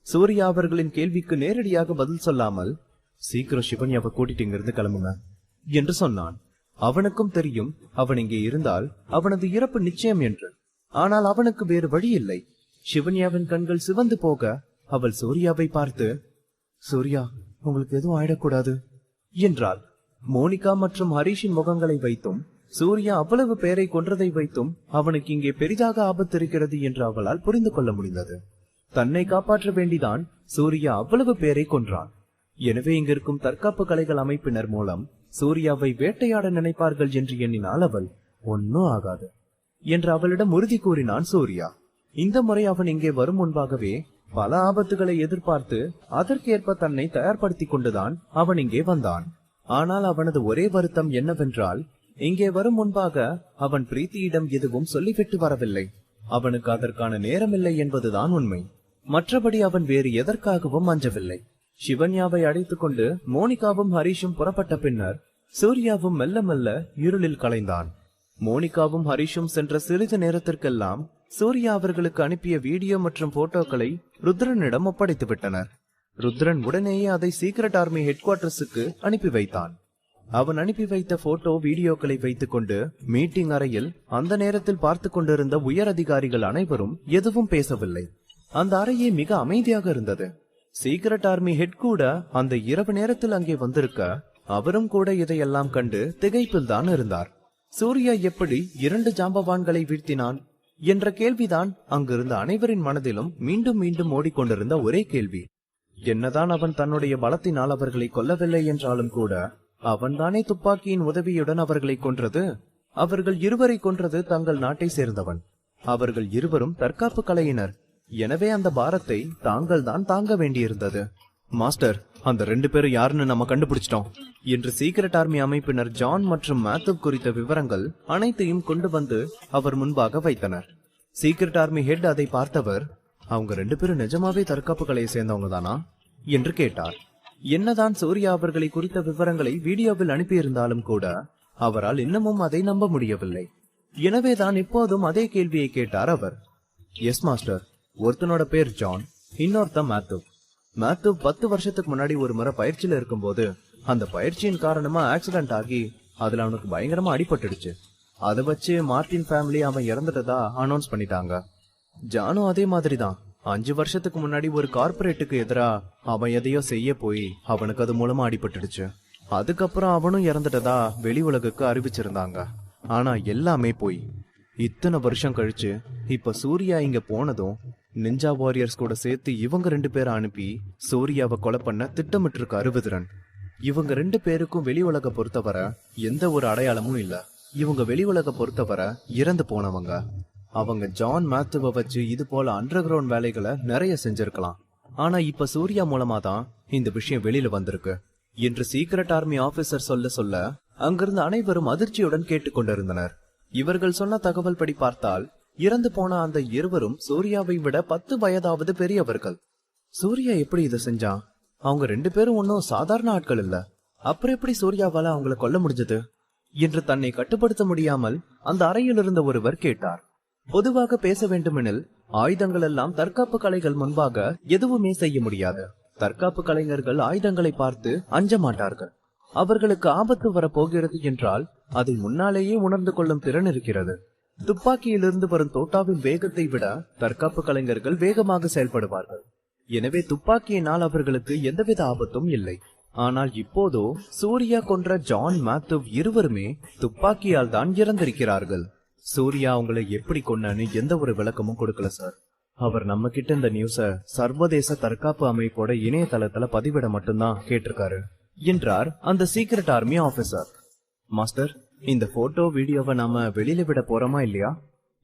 சூர்யா அவர்களின் கேள்விக்கு நேரடியாக பதில் சொல்லாமல், சீக்கிரம் சிவன்யாவை கூட்டிட்டு இங்கிருந்து கிளம்புங்க என்று சொன்னான். அவனுக்கும் தெரியும் அவன் இங்கே இருந்தால் அவனது இறப்பு நிச்சயம் என்று. ஆனால் அவனுக்கு வேறு வழி இல்லை. சிவன்யாவின் கண்கள் சிவந்து போக அவள் சூர்யாவை பார்த்து, சூர்யா, உங்களுக்கு எதுவும் ஆயிடக்கூடாது என்றாள். மோனிகா மற்றும் ஹரிஷின் முகங்களை வைத்தும் சூர்யா அவ்வளவு பேரை கொன்றதை வைத்தும் அவனுக்கு இங்கே பெரிதாக ஆபத்து இருக்கிறது என்று அவளால் புரிந்து கொள்ள முடிந்தது. தன்னை காப்பாற்ற வேண்டிதான் சூர்யா அவ்வளவு பேரை கொன்றான். எனவே இங்கிருக்கும் தற்காப்பு கலைகள் அமைப்பினர் மூலம் சூர்யாவை வேட்டையாட நினைப்பார்கள் என்று எண்ணினால் அவள் ஒன்னும் ஆகாது என்று அவளிடம் உறுதி கூறினான் சூர்யா. இந்த முறை அவன் இங்கே வரும் முன்பாகவே பல ஆபத்துகளை எதிர்பார்த்து அதற்கேற்ப தன்னை தயார்படுத்திக் கொண்டுதான் அவன் இங்கே வந்தான். ஆனால் அவனது ஒரே வருத்தம் என்னவென்றால், இங்கே வரும் முன்பாக அவன் பிரீத்தியிடம் எதுவும் சொல்லிவிட்டு வரவில்லை. அவனுக்கு அதற்கான நேரமில்லை என்பதுதான் உண்மை. மற்றபடி அவன் வேறு எதற்காகவும் அஞ்சவில்லை. சிவன்யாவை அழைத்துக் கொண்டு மோனிகாவும் ஹரிஷும் புறப்பட்ட பின்னர் சூர்யாவும் மெல்ல மெல்ல இருளில் கலைந்தான். மோனிகாவும் ஹரிஷும் சென்ற சிறிது நேரத்திற்கெல்லாம் சூர்யா அவர்களுக்கு அனுப்பிய வீடியோ மற்றும் போட்டோக்களை ருத்ரனிடம் ஒப்படைத்து விட்டனர். ருத்ரன் உடனேயே அதை சீக்ரெட் ஆர்மி ஹெட் குவார்டர்ஸுக்கு அனுப்பி வைத்தான். அவன் அனுப்பி வைத்த போட்டோ வீடியோக்களை வைத்துக் கொண்டு மீட்டிங் அறையில் அந்த நேரத்தில் பார்த்து கொண்டிருந்த உயர் அதிகாரிகள் அனைவரும் எதுவும் பேசவில்லை. அந்த அறையே மிக அமைதியாக இருந்தது. சீக்ரெட் ஆர்மி ஹெட் கூட அந்த இரவு நேரத்தில் அங்கே வந்திருக்க அவரும் கூட இதையெல்லாம் கண்டு திகைப்பில் தான் இருந்தார். சூர்யா எப்படி 2 ஜாம்பவான்களை வீழ்த்தினான் என்ற கேள்விதான் அங்கிருந்த அனைவரின் மனதிலும் மீண்டும் மீண்டும் ஓடிக்கொண்டிருந்த ஒரே கேள்வி. என்னதான் அவன் தன்னுடைய பலத்தினால் அவர்களை கொல்லவில்லை என்றாலும் கூட அவன்தானே துப்பாக்கியின் உதவியுடன் அவர்களை கொன்றது. அவர்கள் இருவரை கொன்றது தங்கள் நாட்டை சேர்ந்தவன். அவர்கள் இருவரும் தற்காப்பு கலையினர். எனவே அந்த பாரத்தை தாங்கள் தான் தாங்க வேண்டியிருந்தது. மாஸ்டர், அந்த 2 பேரும் யாருன்னு நம்ம கண்டுபிடிச்சிட்டோம் என்று சீக்ரெட் ஆர்மி அமைப்பினர் ஜான் மற்றும் மேத்யூ குறித்த விவரங்கள் அனைத்தையும் கொண்டு வந்து அவர் முன்பாக வைத்தனர். சீக்ரெட் ஆர்மி ஹெட் அதை பார்த்தவர், அவங்க 2 பேரும் நிஜமாவே தற்காப்பு கலையை சேர்ந்தவங்க தானா என்று கேட்டார். என்னதான் சூர்யா அவர்களை குறித்த விவரங்களை வீடியோவில் அனுப்பியிருந்தாலும் கூட அவரால் இன்னமும் அதை நம்ப முடியவில்லை. எனவேதான் இப்போதும் அதே கேள்வியை கேட்டார் அவர். எஸ் மாஸ்டர், ஒருத்தனோட பேர் ஜான், இன்னொருத்த மேத்யூ. மேத்யூ 10 வருஷத்துக்கு முன்னாடி ஒரு முறை பயிற்சியில இருக்கும்போது அந்த பயிற்சியின் காரணமா ஆக்சிடென்ட் ஆகி அதுல அவனுக்கு பயங்கரமா அடிபட்டுடுச்சு. அதை வச்சு மார்டின் ஃபேமிலி அவன் இறந்துட்டதா அனௌன்ஸ் பண்ணிட்டாங்க. ஜானும் அதே மாதிரிதான். 5 வருஷத்துக்கு முன்னாடி ஒரு கார்பரேட்டுக்கு எதிரா அவன் எதையோ செய்ய போய் அவனுக்கு அது மூலமா அடிபட்டுடுச்சு. அதுக்கப்புறம் அவனும் இறந்துட்டதா வெளி உலகுக்கு அறிவிச்சிருந்தாங்க. ஆனா எல்லாமே போய் இத்தனை வருஷம் கழிச்சு இப்ப சூர்யா இங்க போனதும் நிஞ்சா வாரியர்ஸ் கூட சேர்த்து இவங்க 2 பேரை அனுப்பி சூர்யாவை கொலை பண்ண திட்டமிட்டு இருக்காரு ருத்ரன். இவங்க 2 பேருக்கும் வெளி உலக பொறுத்தவரை எந்த ஒரு அடையாளமும் இல்ல. இவங்க வெளி உலக பொறுத்தவரை இறந்து போனவங்க. அவங்க ஜான் மேத்யூவை வச்சு இது போல அண்டர் கிரவுண்ட் வேலைகளை நிறைய செஞ்சிருக்கலாம். ஆனா இப்ப சூர்யா மூலமா தான் இந்த விஷயம் வெளியில வந்திருக்கு என்று சீக்ரெட் ஆர்மி ஆபீசர் சொல்ல சொல்ல அங்கிருந்த அனைவரும் அதிர்ச்சியுடன் கேட்டுக்கொண்டிருந்தனர். இவர்கள் சொன்ன தகவல் படி பார்த்தால் இறந்து போன அந்த இருவரும் சூர்யாவை விட 10 வயதாவது பெரியவர்கள். சூர்யா எப்படி இதை செஞ்சான்? அவங்க 2 பேரும் ஒன்னும் சாதாரண ஆட்கள் இல்ல. அப்புறம் எப்படி சூர்யாவால அவங்கள கொல்ல முடிஞ்சது என்று தன்னை கட்டுப்படுத்த முடியாமல் அந்த அறையில் இருந்த ஒருவர் கேட்டார். பொதுவாக பேச வேண்டுமெனில் ஆயுதங்கள் எல்லாம் தற்காப்பு கலைகள் முன்பாக எதுவுமே செய்ய முடியாது. தற்காப்பு கலைஞர்கள் ஆயுதங்களை பார்த்து அஞ்ச மாட்டார்கள். அவர்களுக்கு ஆபத்து வரப்போகிறது என்றால் அதை முன்னாலேயே உணர்ந்து கொள்ளும் திறன் இருக்கிறது. துப்பாக்கியிலிருந்து வரும் தோட்டாவின் வேகத்தை விட தற்காப்பு கலைஞர்கள் வேகமாக செயல்படுவார்கள். எனவே துப்பாக்கியினால் அவர்களுக்கு எந்தவித ஆபத்தும் இல்லை. ஆனால் இப்போதோ சூர்யா கொன்ற ஜான் மேத்யூ இருவருமே துப்பாக்கியால் தான் இறந்திருக்கிறார்கள். சூர்யா அவங்களை எப்படி கொன்னான்னு எந்த ஒரு விளக்கமும் கொடுக்கல சார். அவர் நம்ம கிட்ட இந்த நியூஸ சர்வதேச தற்காப்பு அமைப்போட இணையதளத்துல பதிவிட மட்டும்தான் கேட்டிருக்காரு என்றார் அந்த சீக்ரெட் ஆர்மி ஆபீசர். மாஸ்டர், இந்த போட்டோ வீடியோவை நாம வெளியில விட போறோமா இல்லையா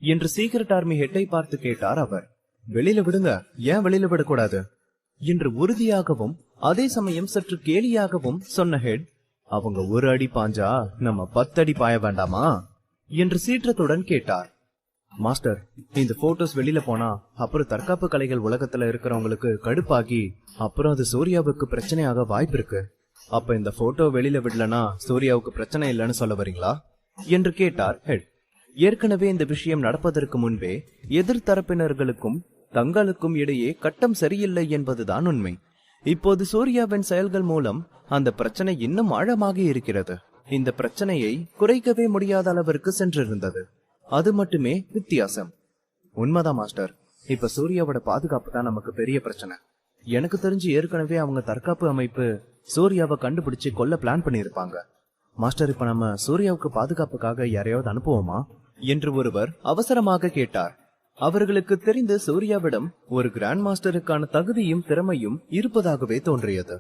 என்று சீக்ரெட் ஆர்மி ஹெட்டை பார்த்து கேட்டார் அவர். வெளியில விடுங்க, ஏன் வெளியில விடக்கூடாது என்று உறுதியாகவும் அதே சமயம் சற்று கேலியாகவும் சொன்ன ஹெட், அவங்க 1 அடி பாஞ்சா நம்ம 10 அடி பாய வேண்டாமா என்று சீற்றத்துடன் கேட்டார். மாஸ்டர், இந்த போட்டோஸ் வெளியில போனா அப்புறம் தற்காப்பு கலைகள் உலகத்துல இருக்கிறவங்களுக்கு கடுப்பாகி அப்புறம் அது சூர்யாவுக்கு பிரச்சனையாக வாய்ப்பு இருக்கு. அப்ப இந்த போட்டோ வெளியில விடலனா சூர்யாவுக்கு பிரச்சனை இல்லைன்னு சொல்ல வரீங்களா என்று கேட்டார் ஹெட். ஏற்கனவே இந்த விஷயம் நடப்பதற்கு முன்பே எதிர்த்தரப்பினர்களுக்கும் தங்களுக்கும் இடையே கட்டம் சரியில்லை என்பதுதான் உண்மை. இப்போது சூர்யாவின் செயல்கள் மூலம் அந்த பிரச்சனை இன்னும் ஆழமாக இருக்கிறது. இந்த பிரச்சனையை குறைக்கவே முடியாத அளவிற்கு சென்றிருந்தது. அது மட்டுமே வித்தியாசம். உண்மைதான் மாஸ்டர், இப்ப சூர்யாவோட பாதுகாப்பு தான் நமக்கு பெரிய பிரச்சனை. எனக்கு தெரிஞ்சு ஏற்கனவே அவங்க தற்காப்பு அமைப்பு சூர்யாவை கண்டுபிடிச்சு கொல்ல பிளான் பண்ணிருப்பாங்க. மாஸ்டர், இப்ப நம்ம சூர்யாவுக்கு பாதுகாப்புக்காக யாரையாவது அனுப்புவோமா என்று ஒருவர் அவசரமாக கேட்டார். அவர்களுக்கு தெரிந்து சூர்யாவிடம் ஒரு கிராண்ட் மாஸ்டருக்கான தகுதியும் திறமையும் இருப்பதாகவே தோன்றியது.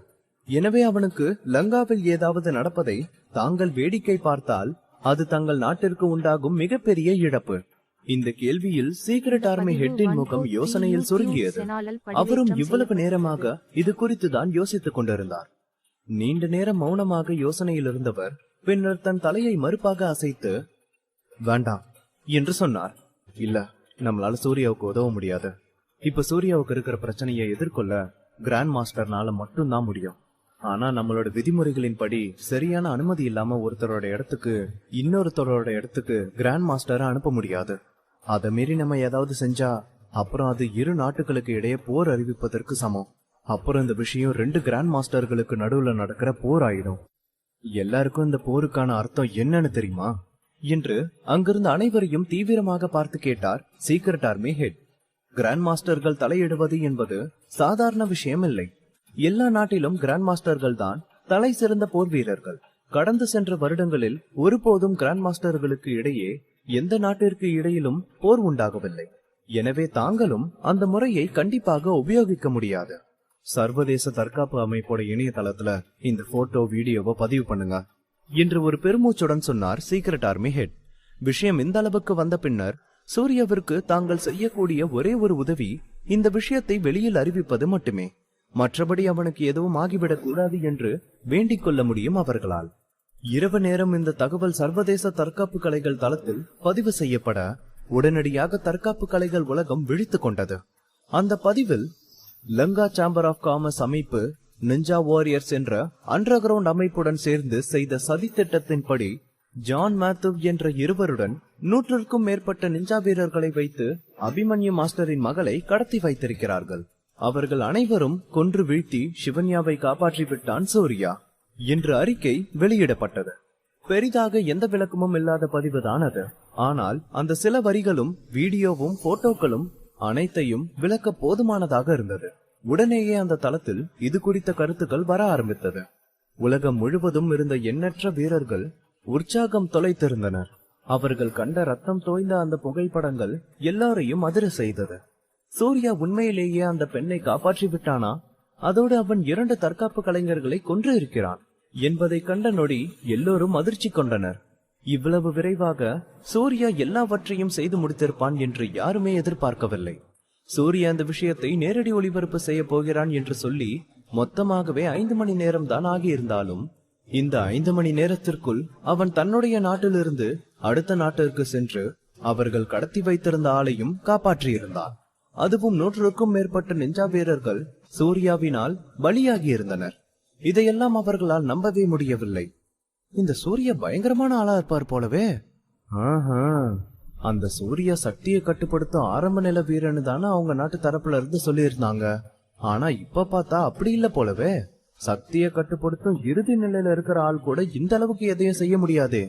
எனவே அவனுக்கு லங்காவில் ஏதாவது நடப்பதை தாங்கள் வேடிக்கை பார்த்தால் அது தங்கள் நாட்டிற்கு உண்டாகும் மிகப்பெரிய இழப்பு. இந்த கேள்வியில் சீக்ரெட் ஆர்மி ஹெட்டின் முகம் யோசனையில் சுருங்கியது. அவரும் இவ்வளவு நேரமாக இது குறித்து தான் யோசித்துக் கொண்டிருந்தார். நீண்ட நேரம் மௌனமாக யோசனையில் இருந்தவர் பின்னர் தன் தலையை மறுப்பாக அசைத்து வேண்டாம் என்று சொன்னார். இல்ல, நம்மளால சூர்யாவுக்கு உதவ முடியாது. இப்ப சூர்யாவுக்கு இருக்கிற பிரச்சனையை எதிர்கொள்ள கிராண்ட் மாஸ்டர்னால மட்டும்தான் முடியும். ஆனா நம்மளோட விதிமுறைகளின் படி சரியான அனுமதி இல்லாம ஒருத்தரோட இடத்துக்கு இன்னொருத்தரோட இடத்துக்கு கிராண்ட் மாஸ்டரை அனுப்ப முடியாது. அதை மீறி நம்ம ஏதாவது செஞ்சா அப்புறம் அது இரு நாட்டுகளுக்கு இடையே போர் அறிவிப்பதற்கு சமம். அப்புறம் இந்த விஷயம் 2 கிராண்ட் மாஸ்டர்களுக்கு நடுவுல நடக்கிற போர் ஆயிடும். எல்லாருக்கும் இந்த போருக்கான அர்த்தம் என்னன்னு தெரியுமா என்று அங்கிருந்த அனைவரையும் தீவிரமாக பார்த்து கேட்டார் சீக்ரெட் ஆர்மி ஹெட். கிராண்ட் மாஸ்டர்கள் தலையிடுவது என்பது சாதாரண விஷயம் இல்லை. எல்லா நாட்டிலும் கிராண்ட் மாஸ்டர்கள் தான் தலை சிறந்த போர் வீரர்கள். கடந்து சென்ற வருடங்களில் ஒருபோதும் கிராண்ட் மாஸ்டர்களுக்கு இடையே எந்த நாட்டிற்கு இடையிலும் போர் உண்டாகவில்லை. எனவே தாங்களும் அந்த முறையை கண்டிப்பாக உபயோகிக்க முடியாது. சர்வதேச தற்காப்பு அமைப்போட இணையதளத்துல இந்த போட்டோ வீடியோவை பதிவு பண்ணுங்க என்று ஒரு பெருமூச்சுடன் சொன்னார் சீக்ரெட் ஆர்மி ஹெட். விஷயம் இந்த அளவுக்கு வந்த பின்னர் சூர்யாவிற்கு தாங்கள் செய்யக்கூடிய ஒரே ஒரு உதவி இந்த விஷயத்தை வெளியில் அறிவிப்பது மட்டுமே. மற்றபடி அவனுக்கு எதுவும் ஆகிவிடக் கூடாது என்று வேண்டிக் கொள்ள முடியும் அவர்களால். இரவு நேரம் இந்த தகவல் சர்வதேச தற்காப்பு கலைகள் தளத்தில் பதிவு செய்யப்பட உடனடியாக தற்காப்பு கலைகள் உலகம் விழித்துக் கொண்டது. அந்த பதிவில் லங்கா சேம்பர் ஆஃப் காமர்ஸ் அமைப்பு நிஞ்சா வாரியர்ஸ் என்ற அண்டர் கிரவுண்ட் அமைப்புடன் சேர்ந்து செய்த சதி திட்டத்தின்படி ஜான் மேத்யூ என்ற இருவருடன் 100க்கும் மேற்பட்ட நிஞ்சா வீரர்களை வைத்து அபிமன்யு மாஸ்டரின் மகளை கடத்தி வைத்திருக்கிறார்கள். அவர்கள் அனைவரும் கொன்று வீழ்த்தி சிவன்யாவை காப்பாற்றி விட்டான் சூர்யா என்று அறிக்கை வெளியிடப்பட்டது. பெரிதாக எந்த விளக்கமும் இல்லாத பதிவுதான் அது. ஆனால் அந்த சில வரிகளும் வீடியோவும் போட்டோக்களும் அனைத்தையும் விளக்க போதுமானதாக இருந்தது. உடனேயே அந்த தளத்தில் இது குறித்த கருத்துக்கள் வர ஆரம்பித்தது. உலகம் முழுவதும் இருந்த எண்ணற்ற வீரர்கள் உற்சாகம் தொலைத்திருந்தனர். அவர்கள் கண்ட ரத்தம் தோய்ந்த அந்த புகைப்படங்கள் எல்லாரையும் அதிர செய்தது. சூர்யா உண்மையிலேயே அந்த பெண்ணை காப்பாற்றி விட்டானா? அதோடு அவன் 2 தற்காப்பு கலைஞர்களை கொன்று இருக்கிறான் என்பதை கண்ட நொடி எல்லோரும் அதிர்ச்சி கொண்டனர். இவ்வளவு விரைவாக சூர்யா எல்லாவற்றையும் செய்து முடித்திருப்பான் என்று யாருமே எதிர்பார்க்கவில்லை. சூர்யா இந்த விஷயத்தை நேரடி ஒளிபரப்பு செய்ய போகிறான் என்று சொல்லி மொத்தமாகவே 5 மணி நேரம் தான் ஆகியிருந்தாலும் இந்த 5 மணி நேரத்திற்குள் அவன் தன்னுடைய நாட்டிலிருந்து அடுத்த நாட்டிற்கு சென்று அவர்கள் கடத்தி வைத்திருந்த ஆளையும் காப்பாற்றியிருந்தான். அதுவும் 100க்கும் மேற்பட்ட நிஞ்சா வீரர்கள் சூர்யாவினால் பலியாகி இருந்தனர். இதையெல்லாம் அவர்களால் நம்பவே முடியவில்லை. இந்த சூர்யா பயங்கரமான ஆளா இருப்பார் போலவே. அந்த சூர்யா சக்தியை கட்டுப்படுத்தும் ஆரம்ப நில வீரன்னு தானே அவங்க நாட்டு தரப்புல இருந்து சொல்லியிருந்தாங்க. ஆனா இப்ப பார்த்தா அப்படி இல்ல போலவே. சக்தியை கட்டுப்படுத்தும் இறுதி நிலையில இருக்கிற ஆள் கூட இந்த அளவுக்கு எதையும் செய்ய முடியாது.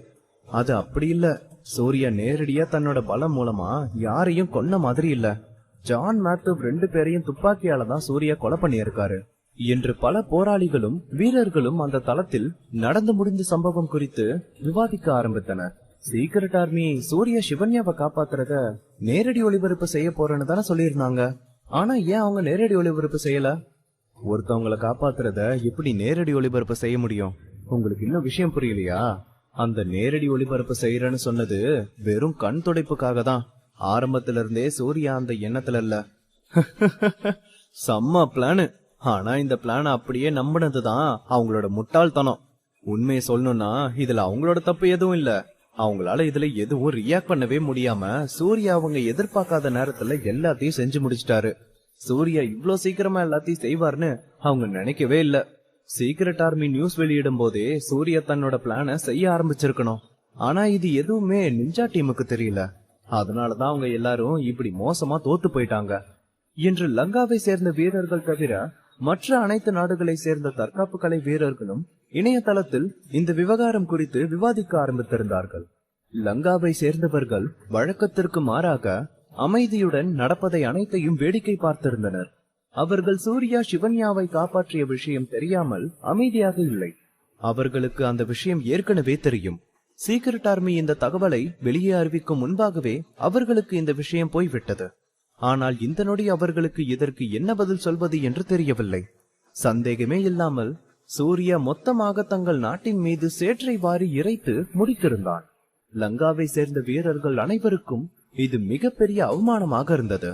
அது அப்படி இல்ல. சூர்யா நேரடியா தன்னோட பலம் மூலமா யாரையும் கொன்ன மாதிரி இல்ல. ஜான் மேத்யூ 2 பேரையும் துப்பாக்கியால தான் சூர்யா கொலை பண்ணியிருக்காரு என்று பல போராளிகளும் வீரர்களும் அந்த தளத்தில் நடந்து முடிந்த சம்பவம் குறித்து விவாதிக்க ஆரம்பித்தனர். சீக்ரெட் ஆர்மி சூர்யா சிவன்யாவை காப்பாத்துறத நேரடி ஒளிபரப்பு செய்ய போறேன்னு தானே சொல்லியிருந்தாங்க. ஆனா ஏன் அவங்க நேரடி ஒளிபரப்பு செய்யல? ஒருத்தவங்களை காப்பாத்துறத எப்படி நேரடி ஒளிபரப்பு செய்ய முடியும்? உங்களுக்கு இன்னும் விஷயம் புரியலையா? அந்த நேரடி ஒளிபரப்பு செய்யறேன்னு சொன்னது வெறும் கண் துடைப்புக்காக தான். ஆரம்பத்துல இருந்தே சூர்யா அந்த எண்ணத்துல இல்ல. செம்ம பிளானு. ஆனா இந்த பிளான் அப்படியே நம்பினதுதான் அவங்களோட முட்டாள்தனம். உண்மையை சொல்லணும்னா இதுல அவங்களோட தப்பு எதுவும் இல்ல. அவங்களால இதுல எதுவும் ரியாக்ட் பண்ணவே முடியாம சூர்யா அவங்க எதிர்பார்க்காத நேரத்துல எல்லாத்தையும் செஞ்சு முடிச்சிட்டாரு. சூர்யா இவ்ளோ சீக்கிரமா எல்லாத்தையும் செய்வார்னு அவங்க நினைக்கவே இல்ல. சீக்ரெட் ஆர்மி நியூஸ் வெளியிடும் போதே சூர்யா தன்னோட பிளான செய்ய ஆரம்பிச்சிருக்கணும். ஆனா இது எதுவுமே நிஞ்சா டீமுக்கு தெரியல. அதனாலதான் அவங்க எல்லாரும் இப்படி மோசமா தோத்து போயிட்டாங்க என்று லங்காவை சேர்ந்த வீரர்கள் தவிர மற்ற அனைத்து நாடுகளை சேர்ந்த தற்காப்பு கலை வீரர்களும் இணையதளத்தில் இந்த விவகாரம் குறித்து விவாதிக்க ஆரம்பித்திருந்தார்கள். லங்காவை சேர்ந்தவர்கள் வழக்கத்திற்கு மாறாக அமைதியுடன் நடப்பதை அனைத்தையும் வேடிக்கை பார்த்திருந்தனர். அவர்கள் சூர்யா சிவன்யாவை காப்பாற்றிய விஷயம் தெரியாமல் அமைதியாக இல்லை. அவர்களுக்கு அந்த விஷயம் ஏற்கனவே தெரியும். சீக்ரெட் ஆர்மி இந்த தகவலை வெளியே அறிவிக்கும் முன்பாகவே அவர்களுக்கு இந்த விஷயம் போய்விட்டது. ஆனால் இந்த நொடி அவர்களுக்கு இதற்கு என்ன பதில் சொல்வது என்று தெரியவில்லை. சந்தேகமே இல்லாமல் சூர்யா மொத்தமாக தங்கள் நாட்டின் மீது சேற்றை வாரி இறைத்து முடித்திருந்தான். லங்காவை சேர்ந்த வீரர்கள் அனைவருக்கும் இது மிகப்பெரிய அவமானமாக இருந்தது.